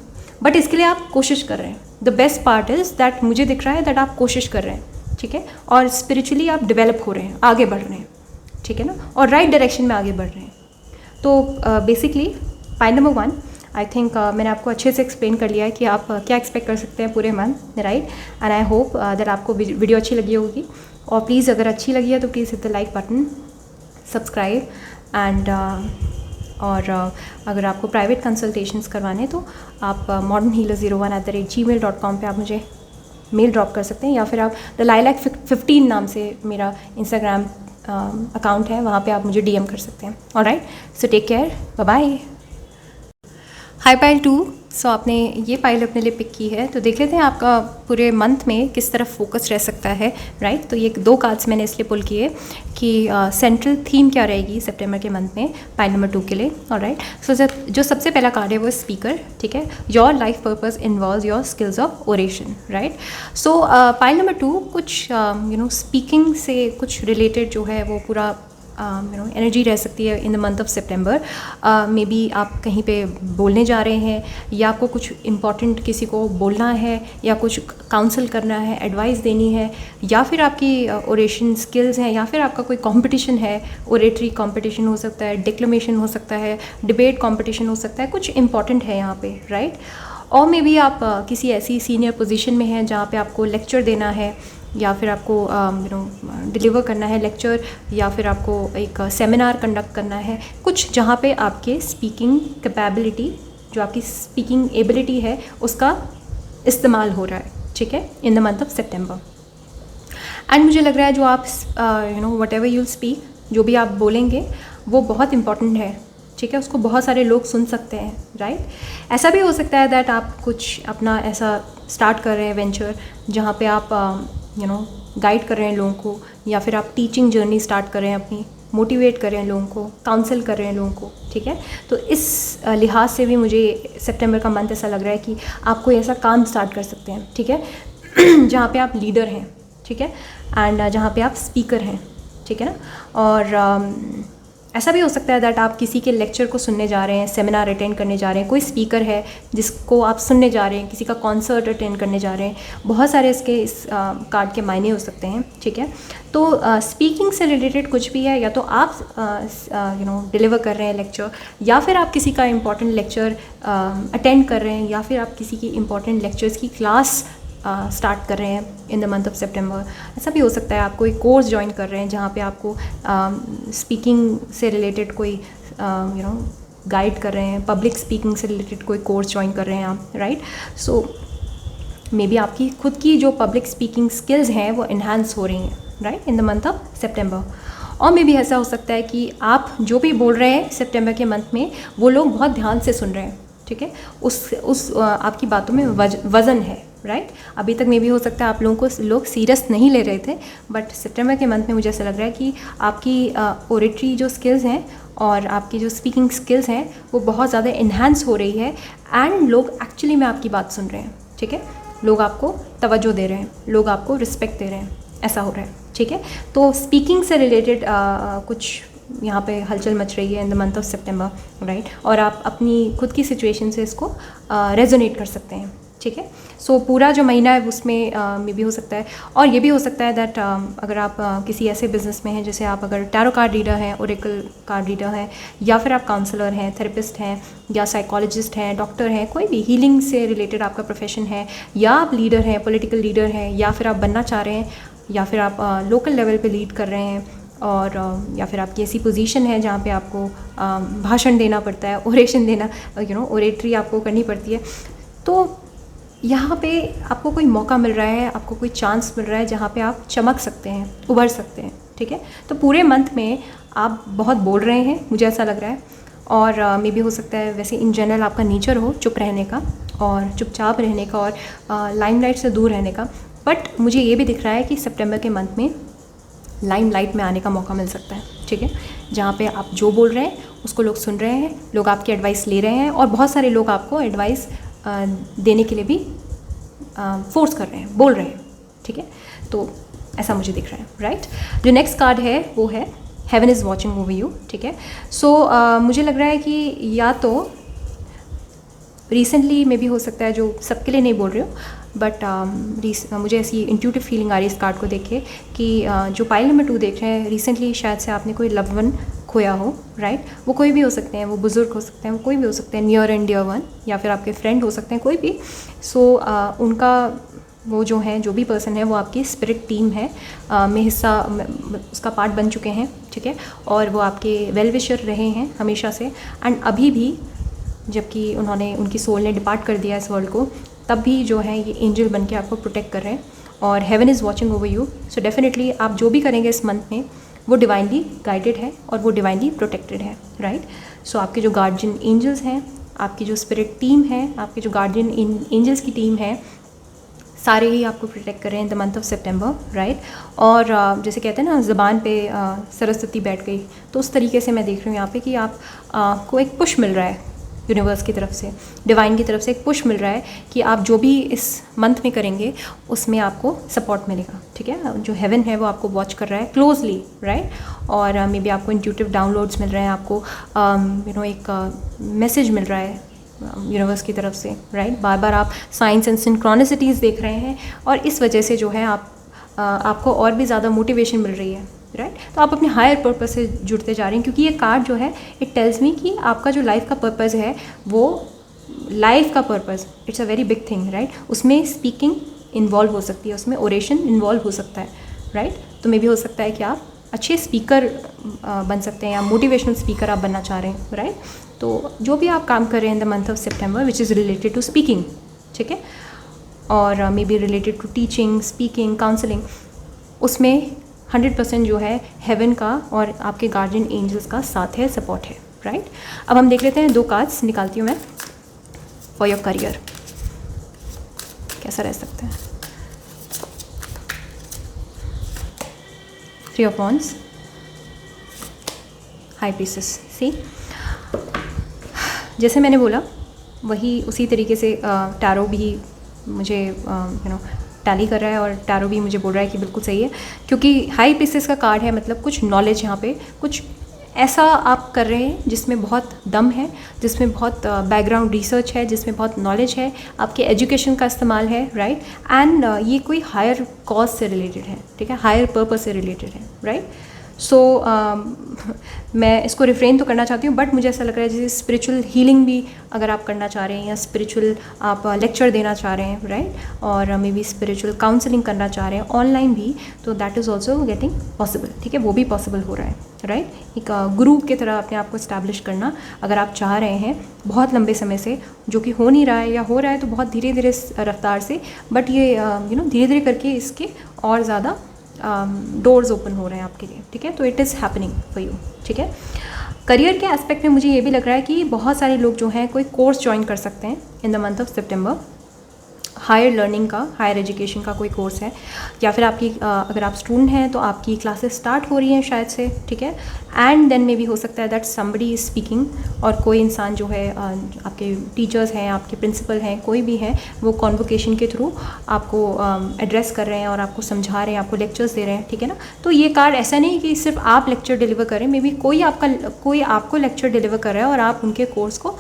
बट इसके लिए आप कोशिश कर रहे हैं। The best part is that मुझे दिख रहा है दैट आप कोशिश कर रहे हैं, ठीक है, और स्पिरिचुअली आप डेवलप हो रहे हैं, आगे बढ़ रहे हैं, ठीक है ना, और राइट डायरेक्शन में आगे बढ़ रहे हैं। तो basically pile number 1 I think मैंने आपको अच्छे से एक्सप्लेन कर लिया है कि आप क्या एक्सपेक्ट कर सकते हैं पूरे month, right. And I hope that आपको वीडियो अच्छी लगी होगी, और प्लीज़ अगर अच्छी लगी है तो please hit the like button, subscribe, and और अगर आपको प्राइवेट कंसल्टेशंस करवाने तो आप modernhealer01@gmail.com पे आप मुझे मेल ड्रॉप कर सकते हैं, या फिर आप द lilac15 नाम से मेरा इंस्टाग्राम अकाउंट है, वहाँ पे आप मुझे DM कर सकते हैं। Alright, so take care, bye bye. Hi pile 2, सो आपने ये पाइल अपने लिए पिक की है, तो देख लेते हैं आपका पूरे मंथ में किस तरफ फोकस रह सकता है, राइट। तो ये 2 कार्ड्स मैंने इसलिए पुल किए कि सेंट्रल थीम क्या रहेगी सितंबर के मंथ में पाइल नंबर 2 के लिए, ऑलराइट। सो जो सबसे पहला कार्ड है वो स्पीकर, ठीक है। Your life purpose involves your skills of oration, right. So pile number 2 कुछ स्पीकिंग से कुछ रिलेटेड जो है वो पूरा एनर्जी रह सकती है in the month of September. May be आप कहीं पे बोलने जा रहे हैं, या आपको कुछ इम्पॉर्टेंट किसी को बोलना है, या कुछ काउंसल करना है, एडवाइस देनी है, या फिर आपकी ओरेशन स्किल्स हैं, या फिर आपका कोई कंपटीशन है, ओरेटरी कंपटीशन हो सकता है, डिक्लेमेशन हो सकता है, डिबेट कंपटीशन हो सकता है, कुछ इंपॉर्टेंट है यहाँ पे, राइट। और मे बी आप किसी ऐसी सीनियर पोजीशन में हैं जहाँ पे आपको लेक्चर देना है, या फिर आपको डिलीवर करना है लेक्चर, या फिर आपको एक सेमिनार कंडक्ट करना है, कुछ जहाँ पे आपके स्पीकिंग कैपेबिलिटी, जो आपकी स्पीकिंग एबिलिटी है, उसका इस्तेमाल हो रहा है, ठीक है, in the month of September. And मुझे लग रहा है जो आप वट एवर यूल स्पीक, जो भी आप बोलेंगे वो बहुत इंपॉर्टेंट है, ठीक है, उसको बहुत सारे लोग सुन सकते हैं, राइट। ऐसा भी हो सकता है दैट आप कुछ अपना ऐसा स्टार्ट कर रहे हैं वेंचर जहाँ पे आप गाइड कर रहे हैं लोगों को, या फिर आप टीचिंग जर्नी स्टार्ट कर रहे हैं अपनी, मोटिवेट कर रहे हैं लोगों को, काउंसिल कर रहे हैं लोगों को, ठीक है। तो इस लिहाज से भी मुझे सितंबर का मंथ ऐसा लग रहा है कि आप कोई ऐसा काम स्टार्ट कर सकते हैं, ठीक है, जहाँ पे आप लीडर हैं, ठीक है, एंड जहाँ पे आप स्पीकर हैं, ठीक है ना। और ऐसा भी हो सकता है दैट आप किसी के लेक्चर को सुनने जा रहे हैं, सेमिनार अटेंड करने जा रहे हैं, कोई स्पीकर है जिसको आप सुनने जा रहे हैं, किसी का कॉन्सर्ट अटेंड करने जा रहे हैं, बहुत सारे इसके इस कार्ड के मायने हो सकते हैं, ठीक है। तो स्पीकिंग से रिलेटेड कुछ भी है, या तो आप डिलीवर कर रहे हैं लेक्चर, या फिर आप किसी का इम्पॉर्टेंट लेक्चर अटेंड कर रहे हैं, या फिर आप किसी की इम्पॉर्टेंट लेक्चर्स की क्लास स्टार्ट कर रहे हैं इन द मंथ ऑफ सितंबर। ऐसा भी हो सकता है आप कोई कोर्स ज्वाइन कर रहे हैं जहाँ पे आपको स्पीकिंग से रिलेटेड कोई गाइड कर रहे हैं, पब्लिक स्पीकिंग से रिलेटेड कोई कोर्स ज्वाइन कर रहे हैं आप, राइट। सो मे बी आपकी खुद की जो पब्लिक स्पीकिंग स्किल्स हैं वो इन्हांस हो रही हैं, right, in the month of September. और मे बी ऐसा हो सकता है कि आप जो भी बोल रहे हैं सितंबर के मंथ में, वो लोग बहुत ध्यान से सुन रहे हैं, ठीक है, उस आपकी बातों में वज़न है, राइट। अभी तक मे भी हो सकता है आप लोगों को लोग सीरियस नहीं ले रहे थे, बट सितंबर के मंथ में मुझे ऐसा लग रहा है कि आपकी ओरेटरी जो स्किल्स हैं और आपकी जो स्पीकिंग स्किल्स हैं वो बहुत ज़्यादा इन्हांस हो रही है, एंड लोग एक्चुअली में आपकी बात सुन रहे हैं, ठीक है, लोग आपको तवज्जो दे रहे हैं, लोग आपको रिस्पेक्ट दे रहे हैं, ऐसा हो रहा है, ठीक है। तो स्पीकिंग से रिलेटेड कुछ यहाँ पे हलचल मच रही है in the month of September, right. और आप अपनी खुद की सिचुएशन से इसको रेजोनेट कर सकते हैं, ठीक है। सो पूरा जो महीना है उसमें मे भी हो सकता है, और ये भी हो सकता है दैट अगर आप किसी ऐसे बिजनेस में हैं, जैसे आप अगर टैरो कार्ड रीडर हैं, ओरेकल कार्ड रीडर हैं, या फिर आप काउंसलर हैं, थेरेपिस्ट हैं, या साइकोलॉजिस्ट हैं, डॉक्टर हैं, कोई भी हीलिंग से रिलेटेड आपका प्रोफेशन है, या आप लीडर हैं, पॉलिटिकल लीडर हैं, या फिर आप बनना चाह रहे हैं, या फिर आप लोकल लेवल पे लीड कर रहे हैं, और या फिर आपकी ऐसी पोजीशन है जहाँ पे आपको भाषण देना पड़ता है, ओरेशन देना, ओरेटरी आपको करनी पड़ती है, तो यहाँ पे आपको कोई मौका मिल रहा है, आपको कोई चांस मिल रहा है जहाँ पे आप चमक सकते हैं, उभर सकते हैं, ठीक है। तो पूरे मंथ में आप बहुत बोल रहे हैं, मुझे ऐसा लग रहा है, और मे भी हो सकता है वैसे इन जनरल आपका नेचर हो चुप रहने का और चुपचाप रहने का और लाइमलाइट से दूर रहने का, बट मुझे ये भी दिख रहा है कि सितंबर के मंथ में लाइमलाइट में आने का मौका मिल सकता है, ठीक है, जहाँ पे आप जो बोल रहे हैं उसको लोग सुन रहे हैं, लोग आपकी एडवाइस ले रहे हैं, और बहुत सारे लोग आपको एडवाइस देने के लिए भी फोर्स कर रहे हैं, बोल रहे हैं, ठीक है। तो ऐसा मुझे दिख रहा है, राइट। जो नेक्स्ट कार्ड है वो है heaven is watching over you, ठीक है। सो मुझे लग रहा है कि या तो रिसेंटली में भी हो सकता है, जो सबके लिए नहीं बोल रही हूँ, बट मुझे ऐसी इंट्यूटिव फीलिंग आ रही है इस कार्ड को देख के कि जो पाइल नंबर 2 देख रहे हैं, रिसेंटली शायद से आपने कोई लव वन खोया हो, राइट। वो कोई भी हो सकते हैं, वो बुज़ुर्ग हो सकते हैं, वो कोई भी हो सकते हैं, नियर एंड डियर वन, या फिर आपके फ्रेंड हो सकते हैं, कोई भी। सो उनका वो जो है, जो भी पर्सन है, वो आपकी स्पिरिट टीम है में हिस्सा, उसका पार्ट बन चुके हैं, ठीक है, और वो आपके वेल विशर रहे हैं हमेशा से, एंड अभी भी जबकि उनकी सोल ने डिपार्ट कर दिया इस वर्ल्ड को, तब भी जो है ये एंजल बन के आपको प्रोटेक्ट कर रहे हैं, और heaven is watching over you. So definitely आप जो भी करेंगे इस मंथ में वो डिवाइनली गाइडेड है और वो डिवाइनली प्रोटेक्टेड है, राइट। सो आपके जो गार्जियन एंजल्स हैं, आपकी जो स्पिरिट टीम है, आपके जो गार्जियन एंजल्स की टीम है, सारे ही आपको प्रोटेक्ट कर रहे हैं in the month of September, right. और जैसे कहते हैं ना, ज़बान पे सरस्वती बैठ गई, तो उस तरीके से मैं देख रही हूँ यहाँ पे कि आप को एक पुश मिल रहा है यूनिवर्स की तरफ से, डिवाइन की तरफ से एक पुश मिल रहा है कि आप जो भी इस मंथ में करेंगे उसमें आपको सपोर्ट मिलेगा, ठीक है। जो हेवन है वो आपको वॉच कर रहा है क्लोजली, राइट। और मे बी आपको इंट्यूटिव डाउनलोड्स मिल रहे हैं, आपको एक मैसेज मिल रहा है यूनिवर्स की तरफ से, राइट। बार बार आप साइंस एंड सिंक्रोनिसिटीज़ देख रहे हैं, और इस वजह से जो है आपको और भी ज़्यादा मोटिवेशन मिल रही है, राइट। तो आप अपने हायर पर्पस से जुड़ते जा रहे हैं, क्योंकि ये कार्ड जो है इट टेल्स मी कि आपका जो लाइफ का पर्पस है वो लाइफ का purpose, it's a very big thing, right. उसमें स्पीकिंग इन्वॉल्व हो सकती है, उसमें ओरेशन इन्वॉल्व हो सकता है, राइट। तो मे भी हो सकता है कि आप अच्छे स्पीकर बन सकते हैं या मोटिवेशनल स्पीकर आप बनना चाह रहे हैं, राइट। तो जो भी आप काम कर रहे हैं in the month of September which is related to speaking, ठीक है, और maybe related to teaching, speaking, counselling, उसमें 100% जो है हेवन का और आपके गार्जियन एंजल्स का साथ है, सपोर्ट है, राइट। अब हम देख लेते हैं 2 कार्ड्स निकालती हूँ मैं फॉर योर करियर, कैसा रह सकता है। 3 ऑफ वॉन्ड्स, हाई प्रीसेस, सी जैसे मैंने बोला वही उसी तरीके से टैरो भी मुझे टैली कर रहा है और टैरो भी मुझे बोल रहा है कि बिल्कुल सही है, क्योंकि हाई प्रीसेस का कार्ड है, मतलब कुछ नॉलेज यहाँ पे, कुछ ऐसा आप कर रहे हैं जिसमें बहुत दम है, जिसमें बहुत बैकग्राउंड रिसर्च है, जिसमें बहुत नॉलेज है, आपके एजुकेशन का इस्तेमाल है, राइट। एंड ये कोई हायर कॉज से रिलेटेड है, ठीक है, हायर पर्पस से रिलेटेड है, राइट। सो मैं इसको रिफ्रेन तो करना चाहती हूँ, बट मुझे ऐसा लग रहा है जैसे स्पिरिचुअल हीलिंग भी अगर आप करना चाह रहे हैं या स्पिरिचुअल आप लेक्चर देना चाह रहे हैं, राइट, और मे बी स्पिरिचुअल काउंसलिंग करना चाह रहे हैं ऑनलाइन भी, तो that is also getting possible, ठीक है, वो भी पॉसिबल हो रहा है, राइट। एक गुरु की तरह अपने आप को इस्टेब्लिश करना अगर आप चाह रहे हैं बहुत लंबे समय से, जो कि हो नहीं रहा है या हो रहा है तो बहुत धीरे धीरे रफ्तार से, बट ये धीरे धीरे करके इसके और ज़्यादा डोर्स ओपन हो रहे हैं आपके लिए, ठीक है, तो it is happening for you, ठीक है। करियर के एस्पेक्ट में मुझे ये भी लग रहा है कि बहुत सारे लोग जो हैं कोई कोर्स ज्वाइन कर सकते हैं in the month of September, higher learning का, हायर एजुकेशन का कोई कोर्स है, या फिर आपकी अगर आप स्टूडेंट हैं तो आपकी क्लासेस स्टार्ट हो रही हैं शायद से, ठीक है। एंड देन में भी हो सकता है दैट समबडी इज़ स्पीकिंग, और कोई इंसान जो है आपके टीचर्स हैं, आपके प्रिंसिपल हैं, कोई भी है, वो कॉन्वोकेशन के थ्रू आपको एड्रेस कर रहे हैं और आपको समझा रहे हैं, आपको लेक्चर्स दे रहे हैं, ठीक है ना। तो ये कार्ड ऐसा नहीं कि सिर्फ आप लेक्चर डिलीवर करें, मे बी कोई आपको लेक्चर डिलीवर कर रहा है और आप उनके कोर्स को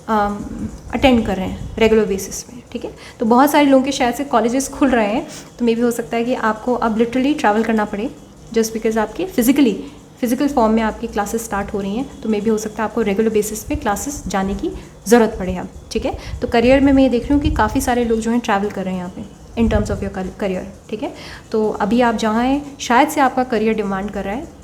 अटेंड कर रहे हैं रेगुलर बेसिस में, ठीक है। तो बहुत सारे लोगों के शायद से कॉलेजेस खुल रहे हैं, तो मे भी हो सकता है कि आपको अब लिटरली ट्रैवल करना पड़े जस्ट बिकॉज आपके फिजिकल फॉर्म में आपकी क्लासेस स्टार्ट हो रही हैं, तो मे भी हो सकता है आपको रेगुलर बेसिस पे क्लासेस जाने की ज़रूरत पड़े अब, ठीक है। तो करियर में मैं ये देख रही हूँ कि काफ़ी सारे लोग जो हैं ट्रैवल कर रहे हैं यहाँ पे in terms of your career, ठीक है। तो अभी आप जहाँ हैं शायद से आपका करियर डिमांड कर रहा है,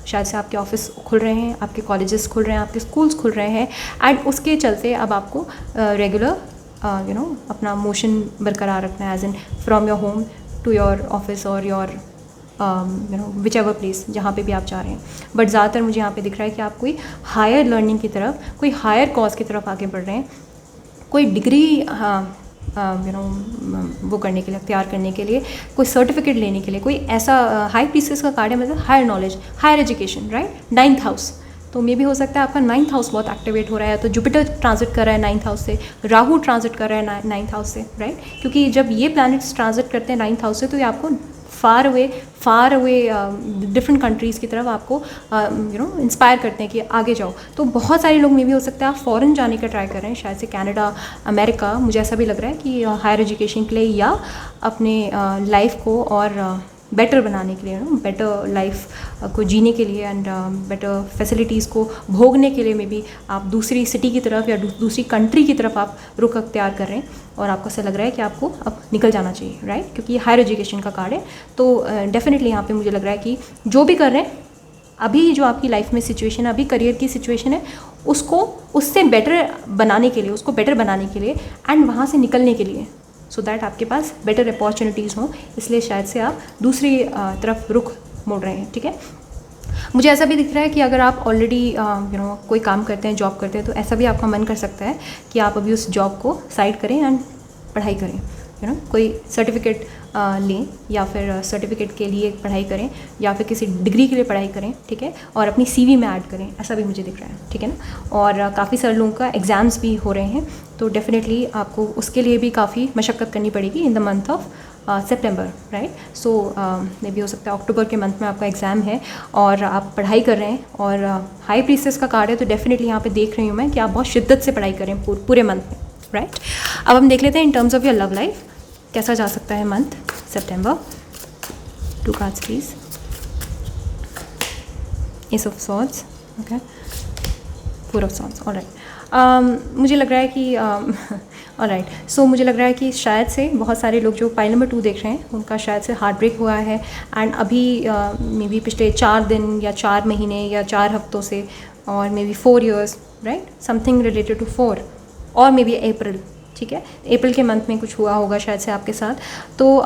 शायद से आपके ऑफिस खुल रहे हैं, आपके कॉलेजेस खुल रहे हैं, आपके स्कूल्स खुल रहे हैं, एंड उसके चलते अब आपको रेगुलर अपना मोशन बरकरार रखना है, as in from your home to your office और योर विच एवर प्लेस जहाँ पे भी आप जा रहे हैं। बट ज़्यादातर मुझे यहाँ पे दिख रहा है कि आप कोई हायर लर्निंग की तरफ, कोई हायर कॉज की तरफ आगे बढ़ रहे हैं, कोई डिग्री वो करने के लिए, अख्तियार करने के लिए, कोई सर्टिफिकेट लेने के लिए, कोई ऐसा हाई प्रीसेस का कार्ड है, मतलब higher knowledge, higher education, right. 9th house, तो मे भी हो सकता है आपका 9th हाउस बहुत एक्टिवेट हो रहा है, तो जुपिटर ट्रांजिट कर रहा है 9th हाउस से, राहु ट्रांजिट कर रहा है 9th हाउस से, राइट। क्योंकि जब ये प्लैनेट्स ट्रांजिट करते हैं 9th हाउस से, तो ये आपको फार अवे डिफरेंट कंट्रीज़ की तरफ आपको इंस्पायर करते हैं कि आगे जाओ। तो बहुत सारे लोग में भी हो सकता है आप फॉरेन जाने का ट्राई कर रहे हैं, शायद से कनाडा, अमेरिका, मुझे ऐसा भी लग रहा है कि हायर एजुकेशन के लिए या अपने लाइफ को और बेटर बनाने के लिए, बेटर लाइफ को जीने के लिए एंड बेटर फैसिलिटीज़ को भोगने के लिए में भी आप दूसरी सिटी की तरफ या दूसरी कंट्री की तरफ आप रुख अख्तियार कर रहे हैं, और आपको ऐसा लग रहा है कि आपको अब निकल जाना चाहिए, राइट, क्योंकि ये हायर एजुकेशन का कार्ड है। तो डेफिनेटली यहाँ पे मुझे लग रहा है कि जो भी कर रहे हैं अभी, जो आपकी लाइफ में सिचुएशन है, अभी करियर की सिचुएशन है, उसको उससे बेटर बनाने के लिए, उसको बेटर बनाने के लिए एंड वहाँ से निकलने के लिए, सो दैट आपके पास बेटर अपॉर्चुनिटीज़ हों, इसलिए शायद से आप दूसरी तरफ रुख मोड़ रहे हैं, ठीक है। मुझे ऐसा भी दिख रहा है कि अगर आप ऑलरेडी कोई काम करते हैं, जॉब करते हैं, तो ऐसा भी आपका मन कर सकता है कि आप अभी उस जॉब को साइड करें एंड पढ़ाई करें, कोई सर्टिफिकेट लें, या फिर सर्टिफिकेट के लिए पढ़ाई करें, या फिर किसी डिग्री के लिए पढ़ाई करें, ठीक है, और अपनी CV में ऐड करें, ऐसा भी मुझे दिख रहा है, ठीक है ना। और काफ़ी सारे लोगों का एग्ज़ाम्स भी हो रहे हैं, तो डेफिनेटली आपको उसके लिए भी काफ़ी मशक्क़त करनी पड़ेगी in the month of September, right. So मे भी हो सकता है अक्टूबर के मंथ में आपका एग्ज़ाम है और आप पढ़ाई कर रहे हैं, और हाई प्रीसेस का कार्ड है, तो डेफिनेटली यहाँ पे देख रही हूँ मैं कि आप बहुत शिद्दत से पढ़ाई करें पूरे मंथ में, राइट। अब हम देख लेते हैं in terms of your love life कैसा जा सकता है month September. 2 cards please. S of swords, okay, 4 of swords, alright. मुझे लग रहा है कि ऑलराइट, सो मुझे लग रहा है कि शायद से बहुत सारे लोग जो पाइल नंबर 2 देख रहे हैं उनका शायद से हार्ट ब्रेक हुआ है। एंड अभी मे बी पिछले 4 दिन या 4 महीने या 4 हफ्तों से, और maybe 4 years, right, something related to 4, और मे बी अप्रैल, ठीक है, अप्रैल के मंथ में कुछ हुआ होगा शायद से आपके साथ। तो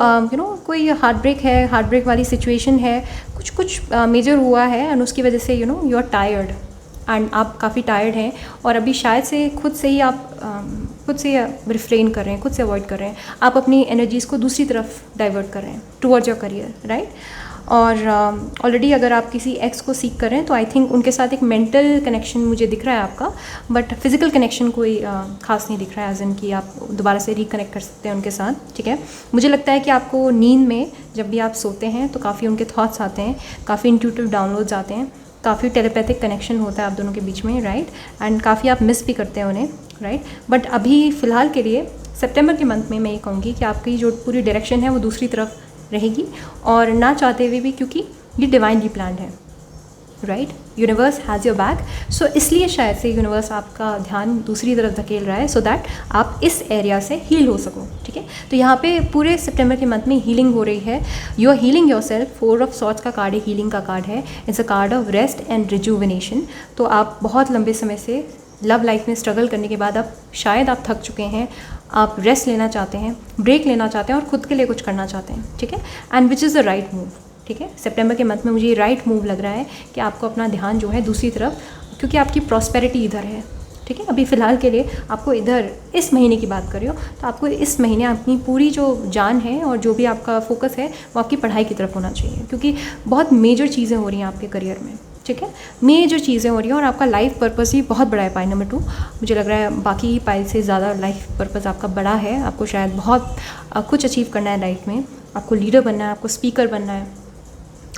कोई हार्ट ब्रेक है, हार्ट ब्रेक वाली सिचुएशन है, कुछ मेजर हुआ है, एंड उसकी वजह से यू आर टायर्ड, एंड आप काफ़ी टायर्ड हैं, और अभी शायद से खुद से ही आप खुद से रिफ्रेन कर रहे हैं, खुद से अवॉइड कर रहे हैं, आप अपनी एनर्जीज़ को दूसरी तरफ डाइवर्ट कर रहे हैं टुवर्ड्स योर करियर, राइट। और ऑलरेडी अगर आप किसी एक्स को सीख कर रहे हैं तो आई थिंक उनके साथ एक मेंटल कनेक्शन मुझे दिख रहा है आपका, बट फिजिकल कनेक्शन कोई खास नहीं दिख रहा है, एज इन कि आप दोबारा से रिकनेक्ट कर सकते हैं उनके साथ, ठीक है। मुझे लगता है कि आपको नींद में जब भी आप सोते हैं तो काफ़ी उनके थॉट्स आते हैं, काफ़ी इंट्यूटिव डाउनलोड्स आते हैं, काफ़ी टेलीपैथिक कनेक्शन होता है आप दोनों के बीच में, राइट, एंड काफ़ी आप मिस भी करते हैं उन्हें, राइट। बट अभी फ़िलहाल के लिए सितंबर के मंथ में मैं ये कहूँगी कि आपकी जो पूरी डायरेक्शन है वो दूसरी तरफ रहेगी, और ना चाहते हुए भी, क्योंकि ये डिवाइनली प्लान्ड है, right, universe has your back. So इसलिए शायद से यूनिवर्स आपका ध्यान दूसरी तरफ धकेल रहा है, सो दैट आप इस एरिया से हील हो सको, ठीक है। तो यहाँ पे पूरे सितंबर के मंथ में हीलिंग हो रही है, you are healing yourself. 4 of Swords का कार्ड है, हीलिंग का कार्ड है, it's a card of rest and rejuvenation. तो आप बहुत लंबे समय से लव लाइफ में स्ट्रगल करने के बाद अब शायद आप थक चुके हैं, आप रेस्ट लेना चाहते हैं, ब्रेक लेना चाहते हैं, और खुद के लिए कुछ करना चाहते हैं, ठीक है, and which is the right move, ठीक है। सितंबर के मंथ में मुझे ये राइट मूव लग रहा है कि आपको अपना ध्यान जो है दूसरी तरफ, क्योंकि आपकी प्रॉस्पेरिटी इधर है, ठीक है। अभी फ़िलहाल के लिए आपको इधर, इस महीने की बात कर रही हो तो आपको इस महीने अपनी पूरी जो जान है और जो भी आपका फोकस है वो आपकी पढ़ाई की तरफ होना चाहिए, क्योंकि बहुत मेजर चीज़ें हो रही हैं आपके करियर में, ठीक है, मेजर चीज़ें हो रही हैं, और आपका लाइफ पर्पस भी बहुत बड़ा है। पाइल नंबर 2 मुझे लग रहा है बाकी पाइल से ज़्यादा लाइफ पर्पस आपका बड़ा है, आपको शायद बहुत कुछ अचीव करना है लाइफ में, आपको लीडर बनना है, आपको स्पीकर बनना है,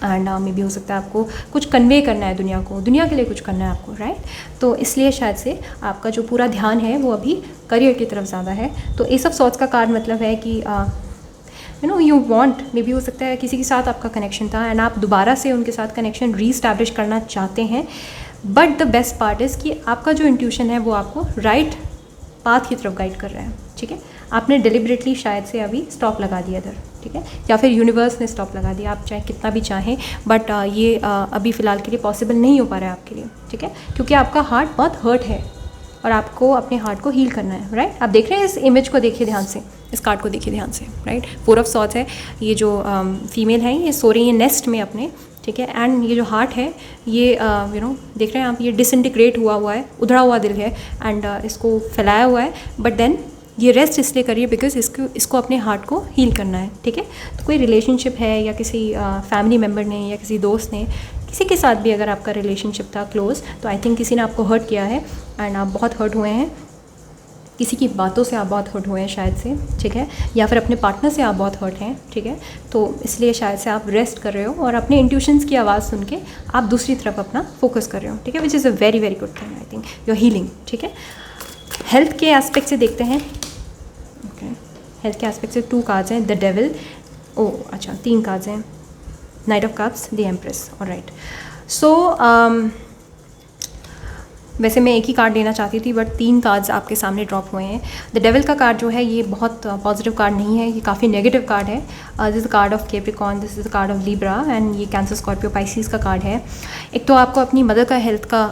एंड मे बी हो सकता है आपको कुछ कन्वे करना है दुनिया को, दुनिया के लिए कुछ करना है आपको, राइट। तो इसलिए शायद से आपका जो पूरा ध्यान है वो अभी करियर की तरफ ज़्यादा है। तो एस ऑफ सॉर्ड्स का कार्ड मतलब है कि यू वांट, मे बी हो सकता है किसी के साथ आपका कनेक्शन था एंड आप दोबारा से उनके साथ कनेक्शन रीस्टैब्लिश करना चाहते हैं, but the best part is कि आपका जो इंट्यूशन है वो आपको राइट पाथ की तरफ गाइड कर रहा है, ठीक है। आपने डिलिबरेटली शायद से अभी स्टॉप लगा दिया इधर, ठीक है, या फिर यूनिवर्स ने स्टॉप लगा दिया, आप चाहे कितना भी चाहें, बट ये अभी फ़िलहाल के लिए पॉसिबल नहीं हो पा रहा है आपके लिए, ठीक है, क्योंकि आपका हार्ट बहुत हर्ट है और आपको अपने हार्ट को हील करना है, राइट। आप देख रहे हैं, इस इमेज को देखिए ध्यान से, इस कार्ड को देखिए ध्यान से, राइट। 4 of Swords है, ये जो फीमेल है ये सो रही है नेस्ट में अपने, ठीक है, एंड ये जो हार्ट है ये देख रहे हैं आप, ये डिसइंटीग्रेट हुआ है, उधड़ा हुआ दिल है, एंड इसको फैलाया हुआ है, बट देन ये रेस्ट इसलिए करिए बिकॉज इसको अपने हार्ट को हील करना है, ठीक है। तो कोई रिलेशनशिप है या किसी फैमिली मेम्बर ने या किसी दोस्त ने, किसी के साथ भी अगर आपका रिलेशनशिप था क्लोज, तो आई थिंक किसी ने आपको हर्ट किया है एंड आप बहुत हर्ट हुए हैं, किसी की बातों से आप बहुत हर्ट हुए हैं शायद से, ठीक है, या फिर अपने पार्टनर से आप बहुत हर्ट हैं, ठीक है। तो इसलिए शायद से आप रेस्ट कर रहे हो और अपने इंट्यूशंस की आवाज़ सुन के आप दूसरी तरफ अपना फोकस कर रहे हो, ठीक है, which is a very very good thing, I think your healing, ठीक है। हेल्थ के एस्पेक्ट से देखते हैं, ओके, हेल्थ के एस्पेक्ट से 2 कार्ड्स हैं, द डेविल, ओ अच्छा 3 कार्ड्स हैं, knight of cups, the empress, alright. So वैसे मैं एक ही कार्ड लेना चाहती थी, बट 3 कार्ड्स आपके सामने ड्रॉप हुए हैं। द डेविल का कार्ड जो है ये बहुत पॉजिटिव कार्ड नहीं है, ये काफ़ी नेगेटिव कार्ड है। This is the card of Capricorn, this is the card of Libra, and ये कैंसर, स्कॉर्पियो, पाइसिस का कार्ड है। एक तो आपको अपनी मदर का हेल्थ का,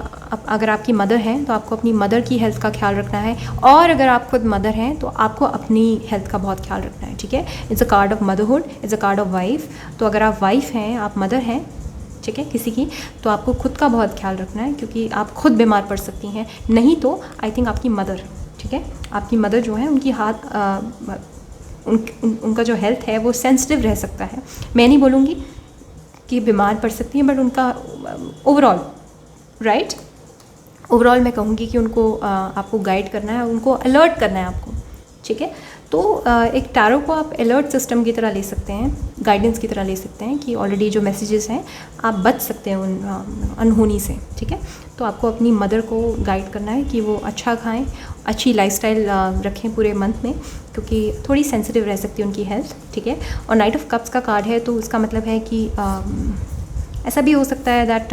अगर आपकी मदर हैं तो आपको अपनी मदर की हेल्थ का ख्याल रखना है, और अगर आप खुद मदर हैं तो आपको अपनी हेल्थ का बहुत ख्याल रखना है, ठीक है। It's a card of motherhood, it's a card of wife. तो अगर आप वाइफ हैं, आप मदर हैं, ठीक है, किसी की, तो आपको खुद का बहुत ख्याल रखना है, क्योंकि आप खुद बीमार पड़ सकती हैं, नहीं तो आई थिंक आपकी मदर, ठीक है, आपकी मदर जो है उनकी उनका जो हेल्थ है वो सेंसिटिव रह सकता है। मैं नहीं बोलूँगी कि बीमार पड़ सकती हैं, बट उनका ओवरऑल, राइट, ओवरऑल मैं कहूँगी कि उनको आपको गाइड करना है, उनको अलर्ट करना है आपको, ठीक है। तो एक टैरो को आप अलर्ट सिस्टम की तरह ले सकते हैं, गाइडेंस की तरह ले सकते हैं कि ऑलरेडी जो मैसेजेस हैं आप बच सकते हैं उन अनहोनी से, ठीक है। तो आपको अपनी मदर को गाइड करना है कि वो अच्छा खाएं, अच्छी लाइफस्टाइल रखें पूरे मंथ में, क्योंकि थोड़ी सेंसिटिव रह सकती है उनकी हेल्थ, ठीक है। और नाइट ऑफ कप्स का कार्ड है, तो उसका मतलब है कि ऐसा भी हो सकता है दैट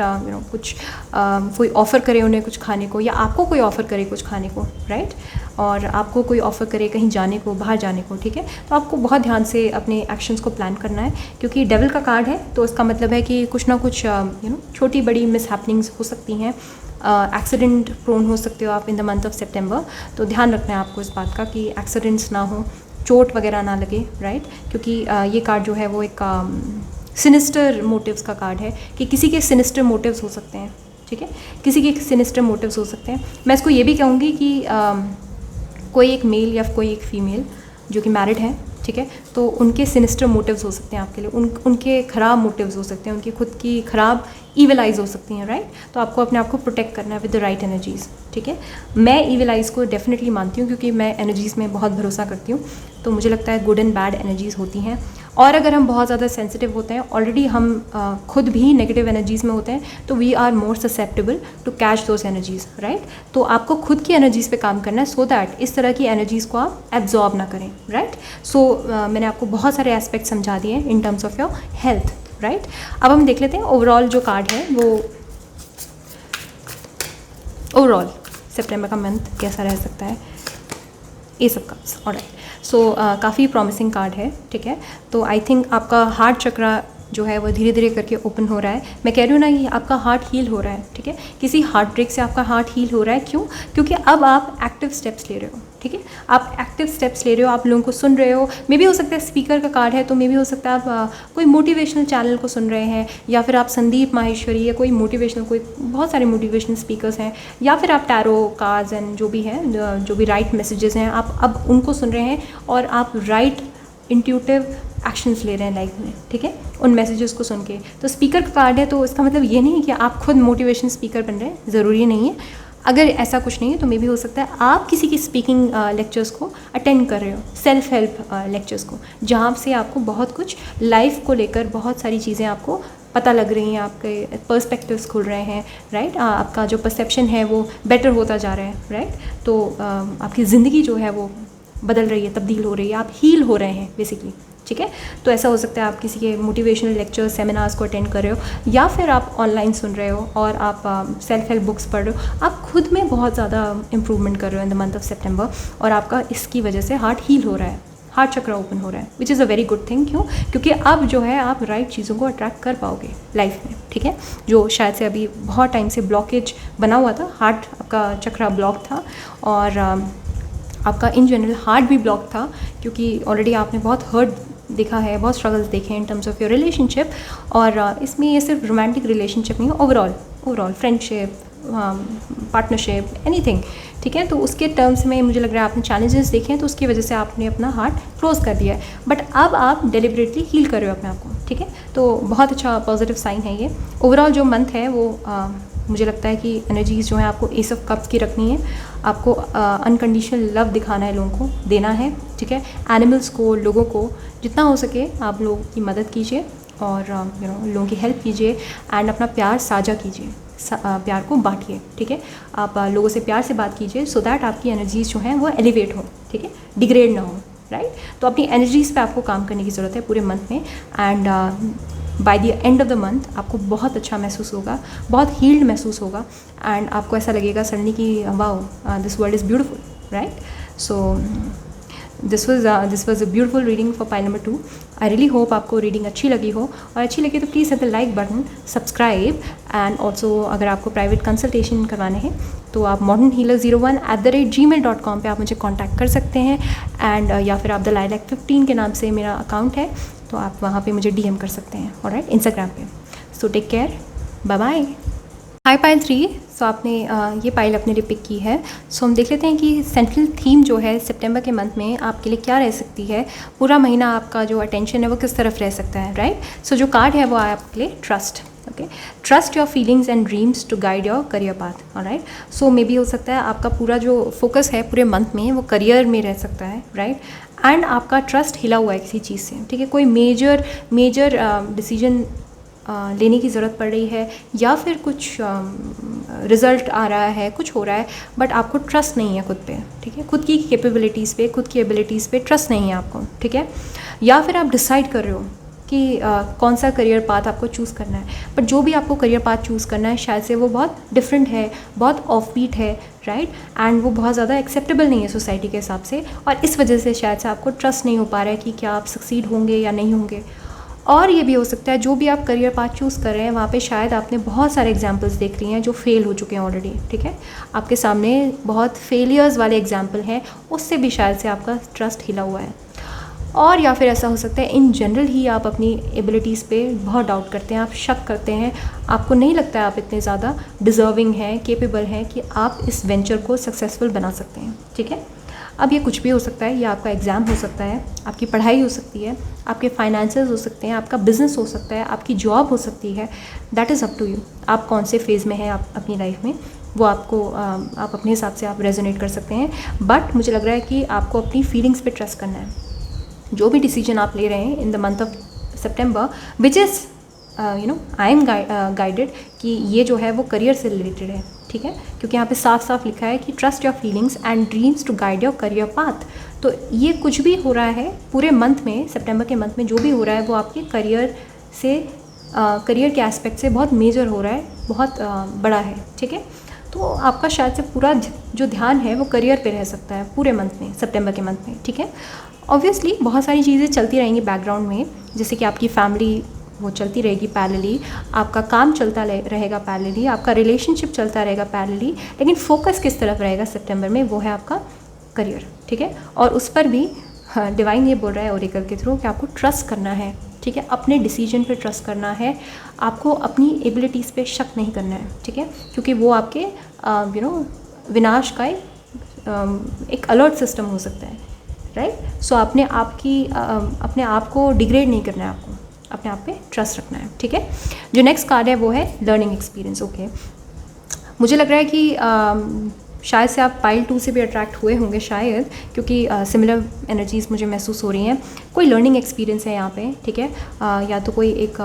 कुछ कोई ऑफ़र करे उन्हें कुछ खाने को, या आपको कोई ऑफ़र करे कुछ खाने को, राइट, और आपको कोई ऑफ़र करे कहीं जाने को, बाहर जाने को, ठीक है। तो आपको बहुत ध्यान से अपने एक्शंस को प्लान करना है, क्योंकि डेविल का कार्ड है तो इसका मतलब है कि कुछ ना कुछ छोटी बड़ी मिस हैपनिंग्स हो सकती हैं, एक्सीडेंट प्रोन हो सकते हो आप इन द मंथ ऑफ सितंबर। तो ध्यान रखना है आपको इस बात का कि एक्सीडेंट्स ना हो, चोट वगैरह ना लगे, राइट, क्योंकि ये कार्ड जो है वो एक सिनिस्टर मोटिव्स का कार्ड है कि किसी के सिनिस्टर मोटिव्स हो सकते हैं, ठीक है, किसी के सिनिस्टर मोटिव्स हो सकते हैं। मैं इसको ये भी कहूँगी कि कोई एक मेल या कोई एक फ़ीमेल जो कि मैरिड है, ठीक है, तो उनके सिनिस्टर मोटिव्स हो सकते हैं आपके लिए, उनके ख़राब मोटिव्स हो सकते हैं, उनकी खुद की ख़राब ईविल आइज़ हो सकती हैं, राइट। तो आपको अपने आप को प्रोटेक्ट करना है विद द राइट एनर्जीज़, ठीक है। मैं ईविल आइज़ को डेफिनेटली मानती हूँ क्योंकि मैं एनर्जीज़ में बहुत भरोसा करती हूँ, तो मुझे लगता है गुड एंड बैड एनर्जीज़ होती हैं। और अगर हम बहुत ज़्यादा सेंसिटिव होते हैं, ऑलरेडी हम खुद भी नेगेटिव एनर्जीज़ में होते हैं, तो we are more susceptible to catch those energies, right. तो आपको खुद की एनर्जीज़ पे काम करना है सो दैट इस तरह की एनर्जीज़ को आप एब्जॉर्ब ना करें, राइट। सो मैंने आपको बहुत सारे एस्पेक्ट समझा दिए in terms of your health, right. अब हम देख लेते हैं ओवरऑल जो कार्ड है वो ओवरऑल सितंबर का मंथ कैसा रह सकता है, ये सब कार्ड्स, ऑलराइट। सो काफ़ी प्रॉमिसिंग कार्ड है, ठीक है। तो आई थिंक आपका हार्ट चक्रा जो है वो धीरे धीरे करके ओपन हो रहा है। मैं कह रही हूँ ना कि आपका हार्ट हील हो रहा है, ठीक है। किसी हार्ट ब्रेक से आपका हार्ट हील हो रहा है, क्यों? क्योंकि अब आप एक्टिव स्टेप्स ले रहे हो, ठीक है। आप एक्टिव स्टेप्स ले रहे हो, आप लोगों को सुन रहे हो। मे भी हो सकता है स्पीकर का कार्ड है, तो मे भी हो सकता है आप कोई मोटिवेशनल चैनल को सुन रहे हैं, या फिर आप संदीप माहेश्वरी या कोई मोटिवेशनल, कोई बहुत सारे मोटिवेशनल स्पीकर्स हैं, या फिर आप टैरो कार्ड्स एंड जो भी है, जो भी राइट मैसेजेस हैं, आप अब उनको सुन रहे हैं और आप राइट इंट्यूटिव एक्शंस ले रहे हैं लाइफ में, ठीक है, उन मैसेजेस को सुन के। तो स्पीकर का कार्ड है, तो इसका मतलब ये नहीं है कि आप खुद मोटिवेशन स्पीकर बन रहे हैं, ज़रूरी नहीं है। अगर ऐसा कुछ नहीं है तो मे भी हो सकता है आप किसी की स्पीकिंग लेक्चर्स को अटेंड कर रहे हो, सेल्फ हेल्प लेक्चर्स को, जहाँ से आपको बहुत कुछ लाइफ को लेकर बहुत सारी चीज़ें आपको पता लग रही हैं, आपके पर्सपेक्टिव्स खुल रहे हैं, राइट। आपका जो परसेप्शन है वो बेटर होता जा रहा है, राइट। तो आपकी ज़िंदगी जो है वो बदल रही है, तब्दील हो रही है, आप हील हो रहे हैं बेसिकली, ठीक है। तो ऐसा हो सकता है आप किसी के मोटिवेशनल लेक्चर सेमिनार्स को अटेंड कर रहे हो, या फिर आप ऑनलाइन सुन रहे हो और आप सेल्फ हेल्प बुक्स पढ़ रहे हो। आप खुद में बहुत ज़्यादा इंप्रूवमेंट कर रहे हो इन द मंथ ऑफ सितंबर, और आपका इसकी वजह से हार्ट हील हो रहा है, हार्ट चक्रा ओपन हो रहा है, which is a very good thing. क्यों? क्योंकि अब जो है आप राइट चीज़ों को अट्रैक्ट कर पाओगे लाइफ में, ठीक है। जो शायद से अभी बहुत टाइम से ब्लॉकेज बना हुआ था, हार्ट आपका चक्रा ब्लॉक था, और आपका इन जनरल हार्ट भी ब्लॉक था, क्योंकि ऑलरेडी आपने बहुत हर्ट देखा है, बहुत स्ट्रगल्स देखे हैं in terms of your relationship. और इसमें ये सिर्फ रोमांटिक रिलेशनशिप नहीं है, ओवरऑल फ्रेंडशिप, पार्टनरशिप, एनीथिंग, ठीक है। तो उसके टर्म्स में मुझे लग रहा है आपने चैलेंजेस देखे हैं, तो उसकी वजह से आपने अपना हार्ट क्लोज कर दिया है, बट अब आप डेलिबरेटली हील कर रहे हो अपने आप को, ठीक है। तो बहुत अच्छा पॉजिटिव साइन है ये। ओवरऑल जो मंथ है वो मुझे लगता है कि एनर्जीज़ जो है आपको एस ऑफ कप्स की रखनी है, आपको अनकंडीशनल लव दिखाना है, लोगों को देना है, ठीक है। एनिमल्स को, लोगों को जितना हो सके आप लोगों की मदद कीजिए, और लोगों की हेल्प कीजिए, एंड अपना प्यार साझा कीजिए, प्यार को बांटिए, ठीक है। आप लोगों से प्यार से बात कीजिए सो दैट आपकी एनर्जीज़ जो हैं वो एलिवेट हो, ठीक है, डिग्रेड ना हो, राइट। तो अपनी एनर्जीज़ पे आपको काम करने की ज़रूरत है पूरे मंथ में, and by the end of the month आपको बहुत अच्छा महसूस होगा, बहुत हील्ड महसूस होगा, एंड आपको ऐसा लगेगा सडनली कि wow, this world is beautiful, right. So this was a beautiful reading for pile number 2। I really hope आपको रीडिंग अच्छी लगी हो, और अच्छी लगी तो please hit the like button, subscribe, and also अगर आपको प्राइवेट कंसल्टेशन करवाने हैं तो आप modernhealer01@gmail.com पे आप मुझे कॉन्टैक्ट कर सकते हैं, एंड या फिर आप द लाइलैक 15 के नाम से मेरा अकाउंट है, तो आप वहाँ पे मुझे DM कर सकते हैं, ऑलराइट, इंस्टाग्राम पे। So take care, bye bye. Hi pile 3, सो आपने ये पाइल अपने लिए पिक की है। सो हम देख लेते हैं कि सेंट्रल थीम जो है सितंबर के मंथ में आपके लिए क्या रह सकती है, पूरा महीना आपका जो अटेंशन है वो किस तरफ रह सकता है, राइट। सो जो कार्ड है वो आया आपके लिए trust, okay. Trust your feelings and dreams to guide your career path, alright. So maybe हो सकता है आपका पूरा जो फोकस है पूरे मंथ में वो करियर में रह सकता है, राइट। एंड आपका ट्रस्ट हिला हुआ है किसी चीज़ से, ठीक है। कोई मेजर डिसीजन लेने की ज़रूरत पड़ रही है, या फिर कुछ रिज़ल्ट आ रहा है, कुछ हो रहा है, बट आपको ट्रस्ट नहीं है खुद पे, ठीक है। खुद की कैपेबिलिटीज़ पे, खुद की एबिलिटीज़ पे ट्रस्ट नहीं है आपको, ठीक है। या फिर आप डिसाइड कर रहे हो कि कौन सा करियर पाथ आपको चूज़ करना है, बट जो भी आपको करियर पाथ चूज़ करना है शायद से वो बहुत डिफरेंट है, बहुत ऑफ बीट है, राइट, एंड वो बहुत ज़्यादा एक्सेप्टेबल नहीं है सोसाइटी के हिसाब से, और इस वजह से शायद से आपको ट्रस्ट नहीं हो पा रहा है कि क्या आप सक्सीड होंगे या नहीं होंगे। और ये भी हो सकता है जो भी आप करियर पाथ चूज़ कर रहे हैं वहाँ पे शायद आपने बहुत सारे एग्जाम्पल्स देख लिए हैं जो फेल हो चुके हैं ऑलरेडी, ठीक है, आपके सामने बहुत फेलियर्स वाले एग्जाम्पल हैं, उससे भी शायद से आपका ट्रस्ट हिला हुआ है। और या फिर ऐसा हो सकता है इन जनरल ही आप अपनी एबिलिटीज़ पे बहुत डाउट करते हैं, आप शक करते हैं, आपको नहीं लगता है आप इतने ज़्यादा डिज़र्विंग हैं, केपेबल हैं कि आप इस वेंचर को सक्सेसफुल बना सकते हैं, ठीक है। अब ये कुछ भी हो सकता है, ये आपका एग्ज़ाम हो सकता है, आपकी पढ़ाई हो सकती है, आपके फाइनेंसेस हो सकते हैं, आपका बिज़नेस हो सकता है, आपकी जॉब हो सकती है, that is up to you. आप कौन से फेज़ में हैं आप अपनी लाइफ में, वो आपको आप अपने हिसाब से आप रेजोनेट कर सकते हैं, बट मुझे लग रहा है कि आपको अपनी फीलिंग्स पे ट्रस्ट करना है। जो भी डिसीजन आप ले रहे हैं in the month of September, which is I am guided कि ये जो है वो करियर से रिलेटेड है, ठीक है, क्योंकि यहाँ पे साफ साफ लिखा है कि trust your feelings and dreams to guide your career path. तो ये कुछ भी हो रहा है पूरे मंथ में, सितंबर के मंथ में जो भी हो रहा है वो आपके करियर से करियर के एस्पेक्ट से बहुत मेजर हो रहा है, बहुत बड़ा है, ठीक है। तो आपका शायद से पूरा जो ध्यान है वो करियर पे रह सकता है पूरे मंथ में, सितंबर के मंथ में, ठीक है। ऑब्वियसली बहुत सारी चीज़ें चलती रहेंगी बैकग्राउंड में, जैसे कि आपकी फैमिली वो चलती रहेगी पैरेलली, आपका काम चलता रहेगा पैरेलली, आपका रिलेशनशिप चलता रहेगा पैरेलली, लेकिन फोकस किस तरफ रहेगा सितंबर में, वो है आपका करियर, ठीक है। और उस पर भी डिवाइन ये बोल रहा है ओरेकल के थ्रू कि आपको ट्रस्ट करना है, ठीक है, अपने डिसीजन पे ट्रस्ट करना है, आपको अपनी एबिलिटीज़ पे शक नहीं करना है, ठीक है, क्योंकि वो आपके विनाश का एक अलर्ट सिस्टम हो सकता है, राइट। सो अपने आप को डिग्रेड नहीं करना है, आपको अपने आप पे ट्रस्ट रखना है, ठीक है। जो नेक्स्ट कार्ड है वो है लर्निंग एक्सपीरियंस। ओके, मुझे लग रहा है कि शायद से आप पाइल 2 से भी अट्रैक्ट हुए होंगे शायद, क्योंकि सिमिलर एनर्जीज़ मुझे महसूस हो रही हैं। कोई लर्निंग एक्सपीरियंस है यहाँ पे, ठीक है, या तो कोई एक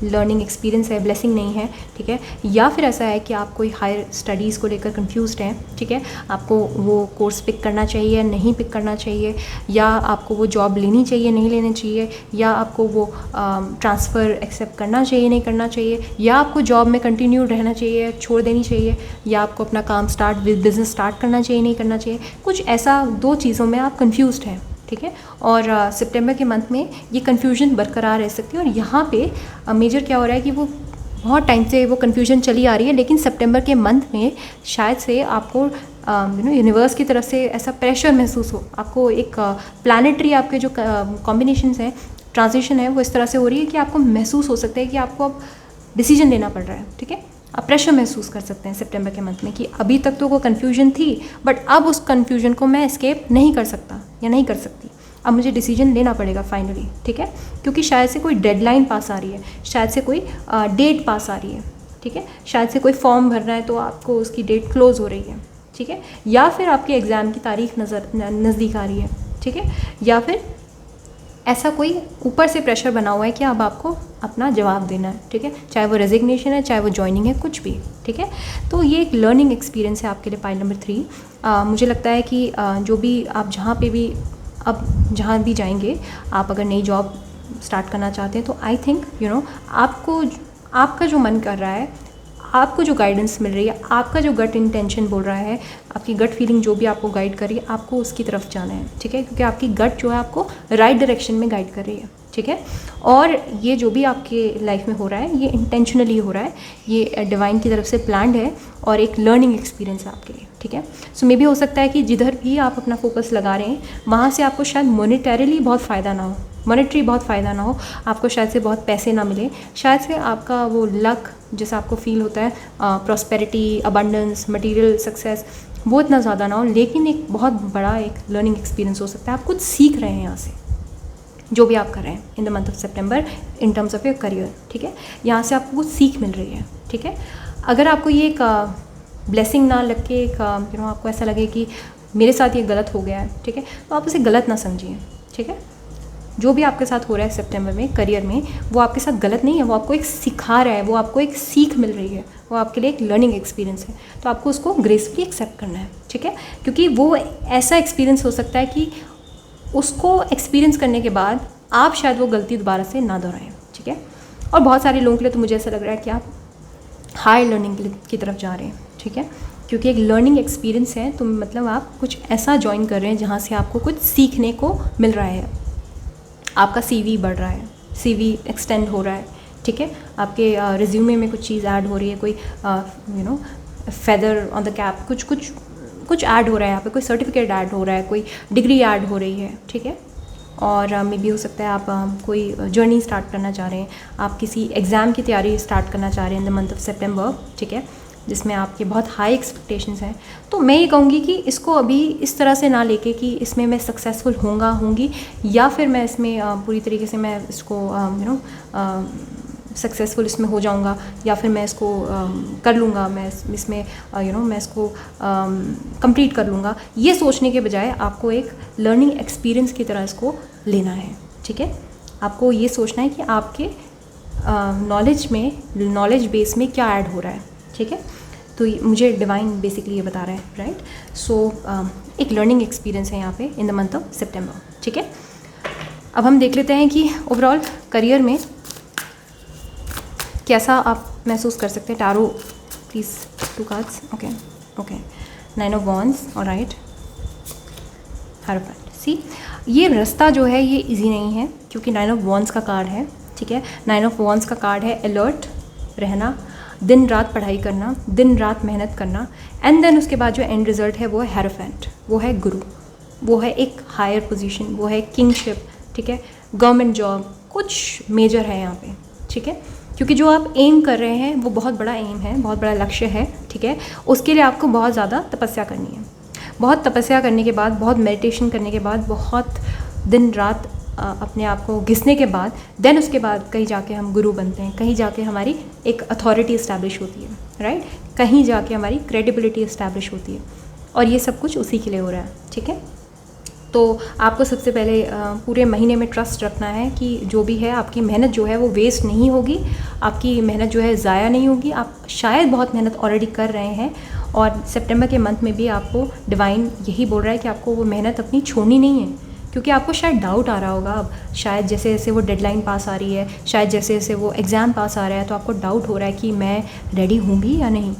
लर्निंग एक्सपीरियंस है, ब्लेसिंग नहीं है, ठीक है, या फिर ऐसा है कि आप कोई हायर स्टडीज़ को लेकर कंफ्यूज्ड हैं, ठीक है, आपको वो कोर्स पिक करना चाहिए नहीं पिक करना चाहिए, या आपको वो जॉब लेनी चाहिए नहीं लेनी चाहिए, या आपको वो ट्रांसफ़र एक्सेप्ट करना चाहिए नहीं करना चाहिए, या आपको जॉब में कंटिन्यू रहना चाहिए छोड़ देनी चाहिए, या आपको अपना काम बिजनेस स्टार्ट करना चाहिए नहीं करना चाहिए, कुछ ऐसा 2 चीज़ों में आप कन्फ्यूज़ड हैं, ठीक है। और सितंबर के मंथ में ये कन्फ्यूजन बरकरार रह सकती है, और यहाँ पे मेजर क्या हो रहा है कि वो बहुत टाइम से वो कन्फ्यूजन चली आ रही है, लेकिन सितंबर के मंथ में शायद से आपको यूनिवर्स की तरफ से ऐसा प्रेशर महसूस हो, आपको एक प्लानिटरी आपके जो कॉम्बिनेशंस हैं, ट्रांजिशन है, वो इस तरह से हो रही है कि आपको महसूस हो सकता है कि आपको अब डिसीजन लेना पड़ रहा है, ठीक है। आप प्रेशर महसूस कर सकते हैं सितंबर के मंथ में कि अभी तक तो वो कन्फ्यूजन थी, बट अब उस कन्फ्यूजन को मैं एस्केप नहीं कर सकता या नहीं कर सकती, अब मुझे डिसीजन लेना पड़ेगा फाइनली, ठीक है, क्योंकि शायद से कोई डेडलाइन पास आ रही है, शायद से कोई डेट पास आ रही है, ठीक है, शायद से कोई फॉर्म भरना है तो आपको उसकी डेट क्लोज हो रही है, ठीक है, या फिर आपके एग्ज़ाम की तारीख नज़दीक आ रही है, ठीक है, या फिर ऐसा कोई ऊपर से प्रेशर बना हुआ है कि अब आपको अपना जवाब देना है, ठीक है, चाहे वो रेजिग्नेशन है, चाहे वो ज्वाइनिंग है, कुछ भी, ठीक है। तो ये एक लर्निंग एक्सपीरियंस है आपके लिए पाइल नंबर 3। मुझे लगता है कि जो भी आप जहाँ भी जाएंगे, आप अगर नई जॉब स्टार्ट करना चाहते हैं तो आई थिंक आपका जो मन कर रहा है, आपको जो गाइडेंस मिल रही है, आपका जो गट इंटेंशन बोल रहा है, आपकी गट फीलिंग जो भी आपको गाइड कर रही है, आपको उसकी तरफ जाना है, ठीक है, क्योंकि आपकी गट जो है आपको राइट डायरेक्शन में गाइड कर रही है, ठीक है। और ये जो भी आपके लाइफ में हो रहा है ये इंटेंशनली हो रहा है, ये डिवाइन की तरफ से प्लान्ड है और एक लर्निंग एक्सपीरियंस है आपके लिए, ठीक है। सो मे भी हो सकता है कि जिधर भी आप अपना फोकस लगा रहे हैं वहाँ से आपको शायद मॉनेटरीली बहुत फ़ायदा ना हो, बहुत फ़ायदा ना हो, आपको शायद से बहुत पैसे ना मिले, शायद से आपका वो लक जैसा आपको फील होता है, प्रॉस्पेरिटी, अबंडेंस, मटेरियल सक्सेस, वो इतना ज़्यादा ना हो, लेकिन एक बहुत बड़ा एक लर्निंग एक्सपीरियंस हो सकता है। आप कुछ सीख रहे हैं यहाँ से, जो भी आप कर रहे हैं in the month of September in terms of your career, ठीक है, यहाँ से आपको कुछ सीख मिल रही है, ठीक है। अगर आपको ये एक ब्लेसिंग ना लग के एक आपको ऐसा लगे कि मेरे साथ ये गलत हो गया है, ठीक है, तो आप उसे गलत ना समझिए, ठीक है। जो भी आपके साथ हो रहा है सितंबर में करियर में, वो आपके साथ गलत नहीं है, वो आपको एक सिखा रहा है, वो आपको एक सीख मिल रही है, वो आपके लिए एक लर्निंग एक्सपीरियंस है, तो आपको उसको ग्रेसफुली एक्सेप्ट करना है, ठीक है, क्योंकि वो ऐसा एक्सपीरियंस हो सकता है कि उसको एक्सपीरियंस करने के बाद आप शायद वो गलती दोबारा से ना दोहराएं, ठीक है। और बहुत सारे लोगों के लिए तो मुझे ऐसा लग रहा है कि आप हाई लर्निंग की तरफ जा रहे हैं, ठीक है, क्योंकि एक लर्निंग एक्सपीरियंस है, तो मतलब आप कुछ ऐसा ज्वाइन कर रहे हैं जहाँ से आपको कुछ सीखने को मिल रहा है, आपका CV बढ़ रहा है, CV एक्सटेंड हो रहा है, ठीक है, आपके रिज्यूमे में कुछ चीज़ ऐड हो रही है, कोई फेदर ऑन द कैप, कुछ ऐड हो रहा है यहाँ पे, कोई सर्टिफिकेट ऐड हो रहा है, कोई डिग्री ऐड हो रही है, ठीक है। और मे बी हो सकता है आप कोई जर्नी स्टार्ट करना चाह रहे हैं, आप किसी एग्ज़ाम की तैयारी स्टार्ट करना चाह रहे हैं इन द मंथ ऑफ सितंबर, ठीक है, जिसमें आपके बहुत हाई एक्सपेक्टेशंस हैं। तो मैं ये कहूँगी कि इसको अभी इस तरह से ना लेके कि इसमें मैं सक्सेसफुल होंगी या फिर मैं इसमें पूरी तरीके से मैं इसको सक्सेसफुल इसमें हो जाऊंगा, या फिर मैं इसको कर लूँगा, मैं इसमें मैं इसको कंप्लीट कर लूँगा, ये सोचने के बजाय आपको एक लर्निंग एक्सपीरियंस की तरह इसको लेना है, ठीक है। आपको ये सोचना है कि आपके नॉलेज बेस में क्या ऐड हो रहा है, ठीक है। तो मुझे डिवाइन बेसिकली ये बता रहा है, राइट। सो एक लर्निंग एक्सपीरियंस है यहाँ पे इन द मंथ ऑफ सितंबर, ठीक है। अब हम देख लेते हैं कि ओवरऑल करियर में कैसा आप महसूस कर सकते हैं। Tarot please 2 cards, okay 9 of wands, alright, hierophant. See ये रास्ता जो है ये इजी नहीं है, क्योंकि 9 ऑफ वॉन्ड्स का कार्ड है, ठीक है। 9 ऑफ वॉन्ड्स का कार्ड है अलर्ट रहना, दिन रात पढ़ाई करना, दिन रात मेहनत करना, एंड देन उसके बाद जो एंड रिजल्ट है वो है hierophant, वो है गुरु, वो है एक हायर पोजीशन, वो है किंगशिप, ठीक है, गवर्नमेंट जॉब, कुछ मेजर है यहाँ पे, ठीक है। क्योंकि जो आप एम कर रहे हैं वो बहुत बड़ा एम है, बहुत बड़ा लक्ष्य है, ठीक है। उसके लिए आपको बहुत ज़्यादा तपस्या करनी है, बहुत तपस्या करने के बाद, बहुत मेडिटेशन करने के बाद, बहुत दिन रात अपने आप को घिसने के बाद, देन उसके बाद कहीं जाके हम गुरु बनते हैं, कहीं जाके हमारी एक अथॉरिटी इस्टेब्लिश होती है, राइट, कहीं जाके हमारी क्रेडिबिलिटी इस्टेब्लिश होती है, और ये सब कुछ उसी के लिए हो रहा है, ठीक है। तो आपको सबसे पहले पूरे महीने में ट्रस्ट रखना है कि जो भी है आपकी मेहनत जो है वो वेस्ट नहीं होगी, आपकी मेहनत जो है ज़ाया नहीं होगी। आप शायद बहुत मेहनत ऑलरेडी कर रहे हैं, और सितंबर के मंथ में भी आपको डिवाइन यही बोल रहा है कि आपको वो मेहनत अपनी छोड़नी नहीं है, क्योंकि आपको शायद डाउट आ रहा होगा अब, शायद जैसे जैसे वो डेडलाइन पास आ रही है, शायद जैसे जैसे वो एग्ज़ाम पास आ रहा है, तो आपको डाउट हो रहा है कि मैं रेडी होंगी या नहीं,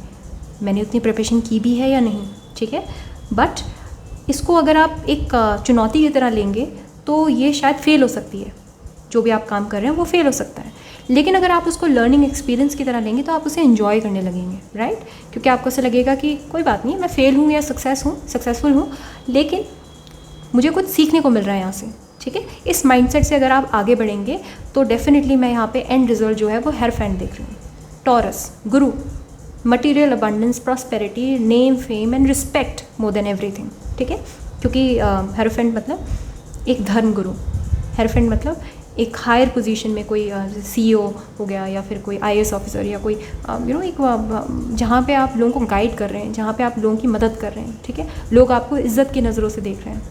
मैंने उतनी प्रिपरेशन की भी है या नहीं, ठीक है। बट इसको अगर आप एक चुनौती की तरह लेंगे तो ये शायद फ़ेल हो सकती है, जो भी आप काम कर रहे हैं वो फ़ेल हो सकता है। लेकिन अगर आप उसको लर्निंग एक्सपीरियंस की तरह लेंगे तो आप उसे एंजॉय करने लगेंगे, राइट, क्योंकि आपको ऐसा लगेगा कि कोई बात नहीं, मैं फ़ेल हूँ या सक्सेसफुल हूँ, लेकिन मुझे कुछ सीखने को मिल रहा है यहाँ से, ठीक है। इस माइंडसेट से अगर आप आगे बढ़ेंगे तो डेफिनेटली मैं यहाँ पे एंड रिजल्ट जो है वो hierophant देख रही हूँ, taurus, Guru, material abundance, prosperity, name, fame and respect more than everything, ठीक है। क्योंकि hierophant मतलब एक धर्म गुरु, hierophant मतलब एक हायर पोजीशन में कोई CEO हो गया, या फिर कोई IAS ऑफिसर, या कोई एक जहाँ पे आप लोगों को गाइड कर रहे हैं, जहाँ पे आप लोगों की मदद कर रहे हैं, ठीक है। लोग आपको इज्जत की नज़रों से देख रहे हैं,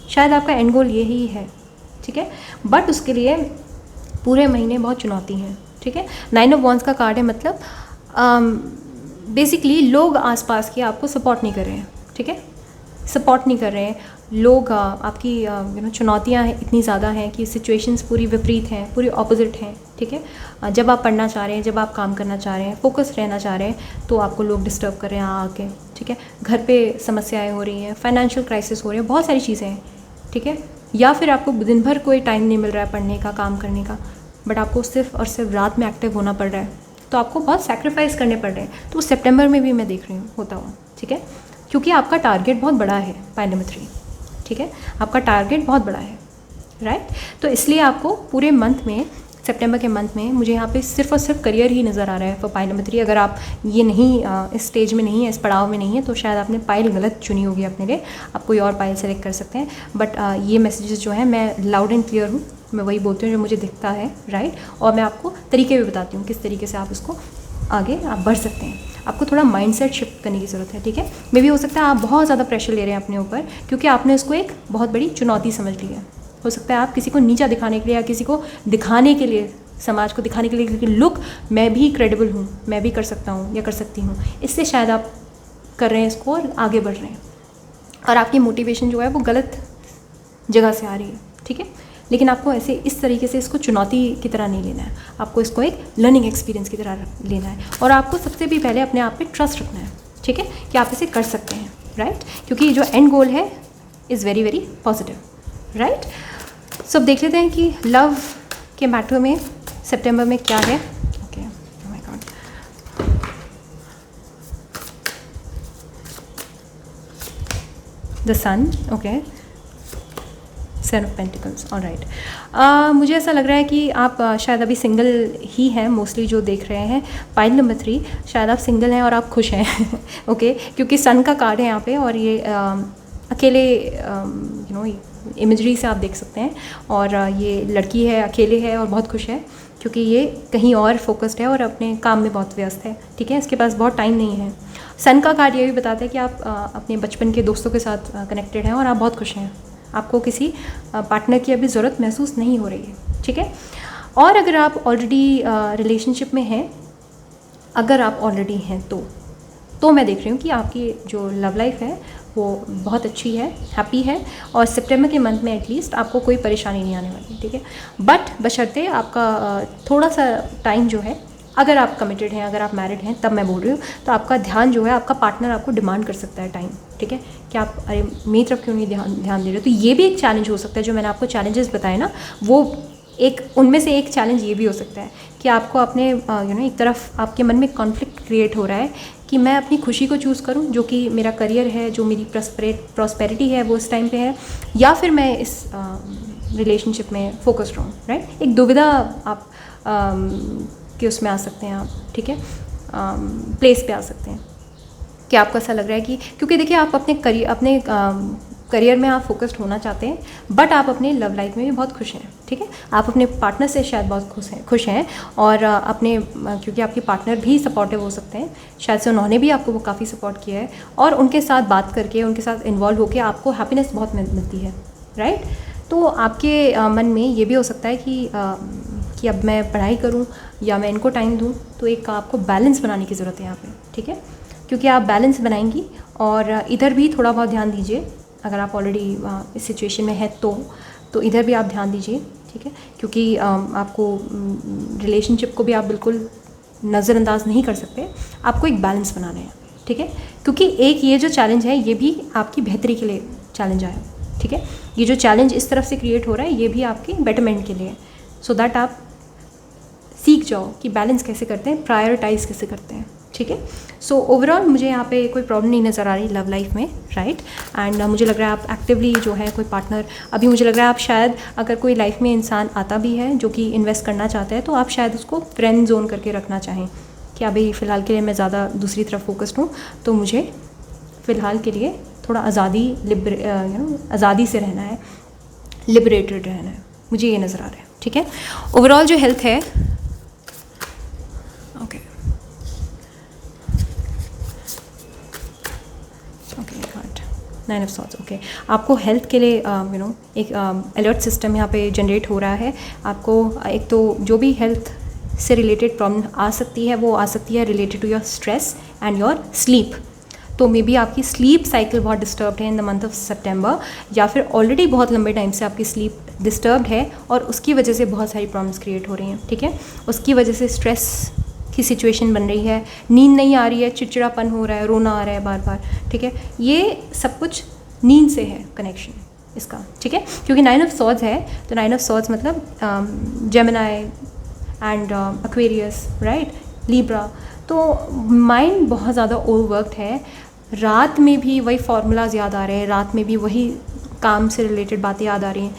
शायद आपका एंड गोल यही है, ठीक है। बट उसके लिए पूरे महीने बहुत चुनौती हैं, ठीक है। 9 ऑफ वॉन्ड्स का कार्ड है, मतलब बेसिकली लोग आसपास के आपको सपोर्ट नहीं कर रहे हैं, ठीक है, सपोर्ट नहीं कर रहे हैं लोग, आपकी चुनौतियाँ इतनी ज़्यादा हैं कि सिचुएशंस पूरी विपरीत हैं, पूरी ऑपोजिट हैं, ठीक है। जब आप पढ़ना चाह रहे हैं, जब आप काम करना चाह रहे हैं, फोकस रहना चाह रहे हैं, तो आपको लोग डिस्टर्ब कर रहे हैं आके, ठीक है। घर पे समस्याएं हो रही हैं, फाइनेंशियल क्राइसिस हो रही है, बहुत सारी चीज़ें हैं, ठीक है। या फिर आपको दिन भर कोई टाइम नहीं मिल रहा है पढ़ने का, काम करने का, बट आपको सिर्फ और सिर्फ रात में एक्टिव होना पड़ रहा है, तो आपको बहुत सेक्रीफाइस करने पड़ रहे हैं। तो सितंबर में भी मैं देख रही हूँ होता हुआ, ठीक है, क्योंकि आपका टारगेट बहुत बड़ा है, पाइल नंबर 3, ठीक है, आपका टारगेट बहुत बड़ा है, राइट। तो इसलिए आपको पूरे मंथ में, सितंबर के मंथ में, मुझे यहाँ पे सिर्फ और सिर्फ करियर ही नज़र आ रहा है फॉर पाइल नंबर 3। अगर आप ये नहीं इस स्टेज में नहीं है, इस पड़ाव में नहीं है, तो शायद आपने पाइल गलत चुनी होगी अपने लिए, आप कोई और पाइल सेलेक्ट कर सकते हैं। बट ये मैसेजेस जो हैं मैं लाउड एंड क्लियर हूँ, मैं वही बोलती हूँ जो मुझे दिखता है, राइट। और मैं आपको तरीके भी बताती हूँ किस तरीके से आप इसको आगे आप बढ़ सकते हैं। आपको थोड़ा माइंडसेट शिफ्ट करने की ज़रूरत है, ठीक है। मे भी हो सकता है आप बहुत ज़्यादा प्रेशर ले रहे हैं अपने ऊपर, क्योंकि आपने इसको एक बहुत बड़ी चुनौती समझ ली है। हो सकता है आप किसी को नीचा दिखाने के लिए, या किसी को दिखाने के लिए, समाज को दिखाने के लिए कि लुक मैं भी क्रेडिबल हूँ, मैं भी कर सकता हूँ या कर सकती हूँ, इससे शायद आप कर रहे हैं इसको और आगे बढ़ रहे हैं, और आपकी मोटिवेशन जो है वो गलत जगह से आ रही है, ठीक है। लेकिन आपको ऐसे इस तरीके से इसको चुनौती की तरह नहीं लेना है, आपको इसको एक लर्निंग एक्सपीरियंस की तरह लेना है। और आपको सबसे भी पहले अपने आप पे ट्रस्ट रखना है, ठीक है, कि आप इसे कर सकते हैं, राइट, क्योंकि जो एंड गोल है is very very positive, right. So अब देख लेते हैं कि लव के मैटर में सितंबर में क्या है। Okay, oh my god, the sun, okay, sun of pentacles, alright. मुझे ऐसा लग रहा है कि आप शायद अभी सिंगल ही हैं, मोस्टली जो देख रहे हैं। पाइल नंबर 3, शायद आप सिंगल हैं और आप खुश हैं ओके, क्योंकि सन का कार्ड है यहाँ पे, और ये अकेले इमेजरी से आप देख सकते हैं। और ये लड़की है, अकेले है और बहुत खुश है, क्योंकि ये कहीं और फोकस्ड है और अपने काम में बहुत व्यस्त है, ठीक है, इसके पास बहुत टाइम नहीं है। सन का कार्ड ये भी बताता है कि आप अपने बचपन के दोस्तों के साथ कनेक्टेड हैं और आप बहुत खुश हैं, आपको किसी पार्टनर की अभी ज़रूरत महसूस नहीं हो रही है, ठीक है। और अगर आप ऑलरेडी रिलेशनशिप में हैं, अगर आप ऑलरेडी हैं तो मैं देख रही हूँ कि आपकी जो लव लाइफ है वो बहुत अच्छी है, हैप्पी है, और सितंबर के मंथ में एटलीस्ट आपको कोई परेशानी नहीं आने वाली, ठीक है। बट बशर्ते आपका थोड़ा सा टाइम जो है, अगर आप कमिटेड हैं, अगर आप मैरिड हैं, तब मैं बोल रही हूँ, तो आपका ध्यान जो है, आपका पार्टनर आपको डिमांड कर सकता है टाइम, ठीक है, कि आप अरे मेरी तरफ क्यों नहीं ध्यान दे रहे हो। तो ये भी एक चैलेंज हो सकता है, जो मैंने आपको चैलेंजेस बताए ना, वो एक उनमें से एक चैलेंज ये भी हो सकता है कि आपको अपने एक तरफ आपके मन में कॉन्फ्लिक्ट क्रिएट हो रहा है कि मैं अपनी खुशी को चूज़ करूं, जो कि मेरा करियर है, जो मेरी प्रॉस्पेरिटी है वो इस टाइम पे है, या फिर मैं इस रिलेशनशिप में फोकस्ड रहूं, राइट। एक दुविधा आप कि उसमें आ सकते हैं आप, ठीक है, प्लेस पे आ सकते हैं कि आपको ऐसा लग रहा है कि, क्योंकि देखिए आप अपने करियर में आप फोकस्ड होना चाहते हैं, बट आप अपने लव लाइफ में भी बहुत खुश हैं, ठीक है, आप अपने पार्टनर से शायद बहुत खुश हैं और अपने, क्योंकि आपके पार्टनर भी सपोर्टिव हो सकते हैं, शायद से उन्होंने भी आपको वो काफ़ी सपोर्ट किया है, और उनके साथ बात करके, उनके साथ इन्वॉल्व होकर आपको हैप्पीनेस बहुत मिलती है, राइट। तो आपके मन में ये भी हो सकता है कि अब मैं पढ़ाई करूं या मैं इनको टाइम दूं, तो एक आपको बैलेंस बनाने की ज़रूरत है यहाँ पे, ठीक है, क्योंकि आप बैलेंस बनाएंगी और इधर भी थोड़ा बहुत ध्यान दीजिए। अगर आप ऑलरेडी इस सिचुएशन में है तो इधर भी आप ध्यान दीजिए, ठीक है, क्योंकि आपको रिलेशनशिप को भी आप बिल्कुल नज़रअंदाज नहीं कर सकते, आपको एक बैलेंस बनाना है, ठीक है, क्योंकि एक ये जो चैलेंज है ये भी आपकी बेहतरी के लिए चैलेंज आया, ठीक है, ये जो चैलेंज इस तरफ से क्रिएट हो रहा है ये भी आपके बेटरमेंट के लिए, सो दैट आप सीख जाओ कि बैलेंस कैसे करते हैं, प्रायोरिटाइज कैसे करते हैं, ठीक है। सो ओवरऑल मुझे यहाँ पे कोई प्रॉब्लम नहीं नज़र आ रही लव लाइफ में, राइट। एंड मुझे लग रहा है आप एक्टिवली जो है कोई पार्टनर, अभी मुझे लग रहा है आप शायद, अगर कोई लाइफ में इंसान आता भी है जो कि इन्वेस्ट करना चाहता है, तो आप शायद उसको फ्रेंड जोन करके रखना चाहें कि अभी फ़िलहाल के लिए मैं ज़्यादा दूसरी तरफ फोकस्ड हूँ, तो मुझे फ़िलहाल के लिए थोड़ा आज़ादी से रहना है, लिबरेटेड रहना है, मुझे ये नज़र आ रहा है, ठीक है। ओवरऑल जो हेल्थ है, okay, nine of swords, okay, आपको हेल्थ के लिए एक अलर्ट सिस्टम यहाँ पे जनरेट हो रहा है। आपको एक तो जो भी हेल्थ से रिलेटेड प्रॉब्लम आ सकती है वो आ सकती है related to your stress and your sleep. तो मे बी आपकी स्लीप साइकिल बहुत डिस्टर्ब्ड है in the month of September, या फिर ऑलरेडी बहुत लंबे टाइम से आपकी स्लीप डिस्टर्ब्ड है और उसकी वजह से बहुत सारी प्रॉब्लम्स क्रिएट हो रही हैं, ठीक है, उसकी वजह से स्ट्रेस की सिचुएशन बन रही है, नींद नहीं आ रही है, चिड़चिड़ापन हो रहा है, रोना आ रहा है बार बार, ठीक है, ये सब कुछ नींद से है कनेक्शन इसका, ठीक है, क्योंकि नाइन ऑफ सॉर्ड्स है, तो नाइन ऑफ सॉर्ड्स मतलब Gemini and Aquarius, right, Libra. तो माइंड बहुत ज़्यादा ओवरवर्क्ड है, रात में भी वही फार्मूलाज याद आ रहे हैं, रात में भी वही काम से रिलेटेड बातें याद आ रही हैं,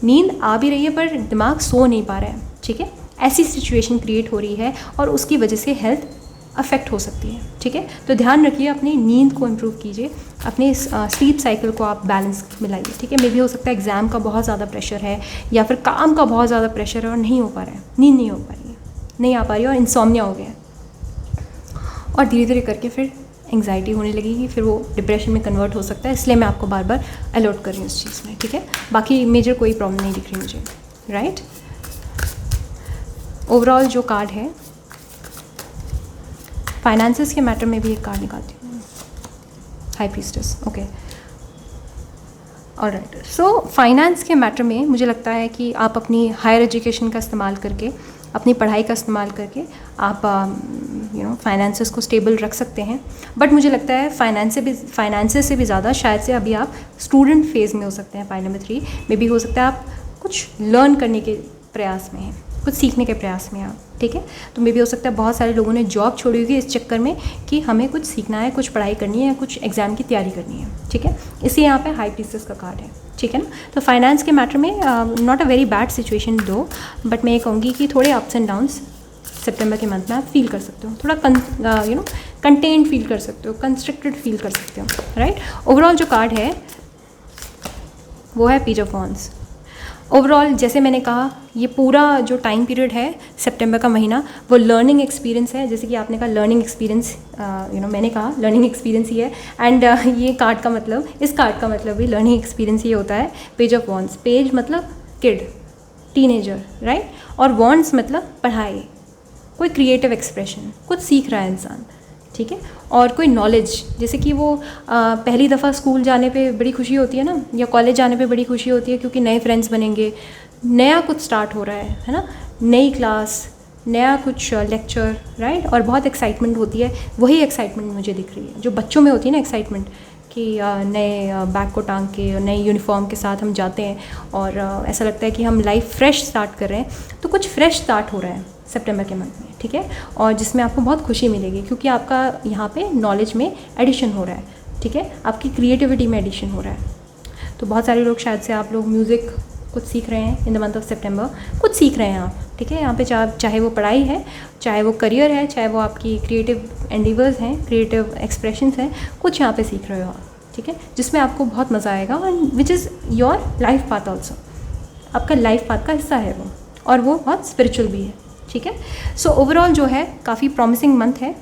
नींद आ भी रही है पर दिमाग सो नहीं पा रहा है, ठीक है, ऐसी सिचुएशन क्रिएट हो रही है और उसकी वजह से हेल्थ अफेक्ट हो सकती है, ठीक है। तो ध्यान रखिए, अपनी नींद को इम्प्रूव कीजिए, अपने स्लीप साइकिल को आप बैलेंस में लाइए, ठीक है। मे भी हो सकता है एग्ज़ाम का बहुत ज़्यादा प्रेशर है या फिर काम का बहुत ज़्यादा प्रेशर है और नहीं हो पा रहा है, नींद नहीं हो पा रही है, नहीं आ पा रही है और इंसोम्निया हो गया है, और धीरे धीरे करके फिर एंग्जाइटी होने लगेगी, फिर वो डिप्रेशन में कन्वर्ट हो सकता है, इसलिए मैं आपको बार बार अलर्ट कर रही हूँ इस चीज़ में, ठीक है। बाकी मेजर कोई प्रॉब्लम नहीं दिख रही मुझे, राइट। ओवरऑल जो कार्ड है, फाइनेंसेस के मैटर में भी एक कार्ड निकालती हूँ, high priestess, okay. Alright, so finance के मैटर में मुझे लगता है कि आप अपनी हायर एजुकेशन का इस्तेमाल करके, अपनी पढ़ाई का इस्तेमाल करके आप फाइनेंसेस को स्टेबल रख सकते हैं। बट मुझे लगता है फाइनेंसेस से भी ज़्यादा शायद से अभी आप स्टूडेंट फेज़ में हो सकते हैं। पाइल नंबर 3 में भी हो सकता है आप कुछ लर्न करने के प्रयास में हैं, कुछ सीखने के प्रयास में आप, ठीक है। तो मे भी हो सकता है बहुत सारे लोगों ने जॉब छोड़ी होगी इस चक्कर में कि हमें कुछ सीखना है, कुछ पढ़ाई करनी है, कुछ एग्ज़ाम की तैयारी करनी है, ठीक है। इसलिए यहाँ पे हाई प्रीसेस का कार्ड है, ठीक है ना। तो फाइनेंस के मैटर में not a very bad situation दो, बट मैं ये कहूँगी कि थोड़े अप्स एंड डाउन्स सितंबर के मंथ में आप फील कर सकते हो, थोड़ा कंटेंट फील कर सकते हो, कंस्ट्रक्टेड फील कर सकते हो, राइट। ओवरऑल जो कार्ड है वो है पेज ऑफ वॉन्ड्स। ओवरऑल जैसे मैंने कहा, ये पूरा जो टाइम पीरियड है सितंबर का महीना वो लर्निंग एक्सपीरियंस है। जैसे कि आपने कहा लर्निंग एक्सपीरियंस, मैंने कहा लर्निंग एक्सपीरियंस ही है। एंड ये कार्ड का मतलब, इस कार्ड का मतलब भी लर्निंग एक्सपीरियंस ही होता है। पेज ऑफ वॉन्ड्स, पेज मतलब किड, टीनेजर, राइट, और वॉन्ड्स मतलब पढ़ाई, कोई क्रिएटिव एक्सप्रेशन, कुछ सीख रहा है इंसान, ठीक है। और कोई नॉलेज, जैसे कि वो पहली दफ़ा स्कूल जाने पे बड़ी खुशी होती है ना, या कॉलेज जाने पे बड़ी खुशी होती है क्योंकि नए फ्रेंड्स बनेंगे, नया कुछ स्टार्ट हो रहा है ना, नई क्लास, नया कुछ लेक्चर, राइट, और बहुत एक्साइटमेंट होती है। वही एक्साइटमेंट मुझे दिख रही है जो बच्चों में होती है ना, एक्साइटमेंट कि नए बैग को टांग के, नई यूनिफॉर्म के साथ हम जाते हैं और ऐसा लगता है कि हम लाइफ फ्रेश स्टार्ट कर रहे हैं। तो कुछ फ्रेश स्टार्ट हो रहा है सितंबर के मंथ में, ठीक है, और जिसमें आपको बहुत खुशी मिलेगी क्योंकि आपका यहाँ पे नॉलेज में एडिशन हो रहा है, ठीक है, आपकी क्रिएटिविटी में एडिशन हो रहा है। तो बहुत सारे लोग, शायद से आप लोग म्यूज़िक कुछ सीख रहे हैं इन द मंथ ऑफ सितंबर, कुछ सीख रहे हैं आप, ठीक है। यहाँ पे चाहे वो पढ़ाई है, चाहे वो करियर है, चाहे वो आपकी क्रिएटिव एंडीवर्स हैं, क्रिएटिव एक्सप्रेशंस हैं, कुछ यहाँ पे सीख रहे हो आप, ठीक है, जिसमें आपको बहुत मज़ा आएगा, and which is your life path also, आपका लाइफ पाथ का हिस्सा है वो, और वो बहुत स्पिरिचुअल भी है, ठीक है। सो ओवरऑल जो है काफ़ी प्रॉमिसिंग मंथ है।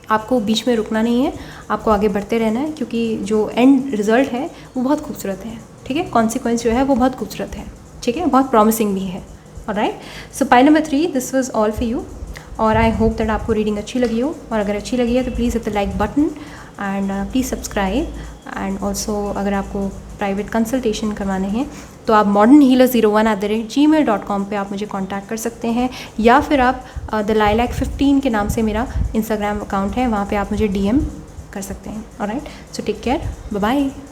आपको बीच में रुकना नहीं है, आपको आगे बढ़ते रहना है क्योंकि जो एंड रिज़ल्ट है वो बहुत खूबसूरत है, ठीक है। कॉन्सिक्वेंस जो है वो बहुत खूबसूरत है, ठीक है, बहुत प्रॉमिसिंग भी है। Alright, so pile number 3, this was all for you, और आई होप दैट आपको रीडिंग अच्छी लगी हो, और अगर अच्छी लगी है तो please hit the like button and please subscribe. And also अगर आपको प्राइवेट कंसल्टेशन करवाने हैं तो आप modernhealer01@gmail.com पे आप मुझे कांटेक्ट कर सकते हैं, या फिर आप द लाइलैक 15 के नाम से मेरा इंस्टाग्राम अकाउंट है, वहाँ पे आप मुझे DM कर सकते हैं। Alright, so take care, bye bye.